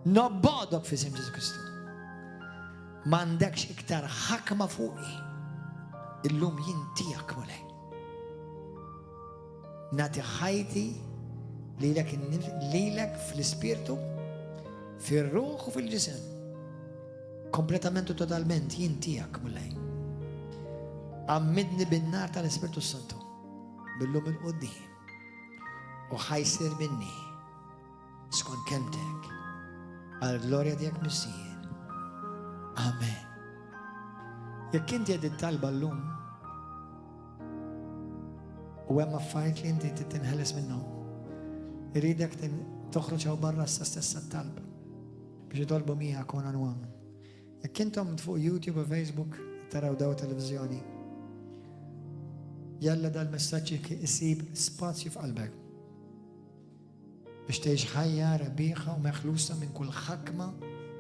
نبودك في اسم جيسو كريستو. ما عندكش اكتر حكمة فوقي اللوم ينتيك مولاي. ناتي حياتي ليلك في السبيرتو، في الروح وفي الجسم completamente totalmente ينتيك مولاي. عمدني بالنار تاع السبيرتو السانتو باللوم القدام، وحيصير مني سكون كلمتك على الجلوريا ديك نسين. آمين. يا كنت يد الطلبة اللوم وما فايت لي انت تنهلس منه، يريدك تخرج او برا الساسة الطلبة باش يطلبوا مية اكون عنوان. يا كنتم فوق يوتيوب وفيسبوك تراو دو تلفزيوني، يلا ده المساج يسيب سباتيو في قلبك باش تعيش حياة ربيخة ومخلوصة من كل حكمة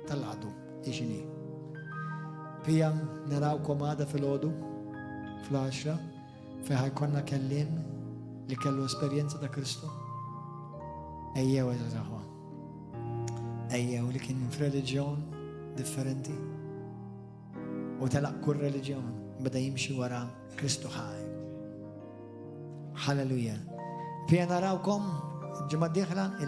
طلعته. ايشني بيام نراوكم هذا في الأوضو في العشرة فهيكوننا كلين لكلو اسبرينسا دا كريستو. ايوه يا زهوا ايوه، ولكن في ريليجيون ديفرنتي وتلقى كل ريليجيون بدا يمشي ورا كريستو حي. هللويا. في نراوكم الجمعة داخلا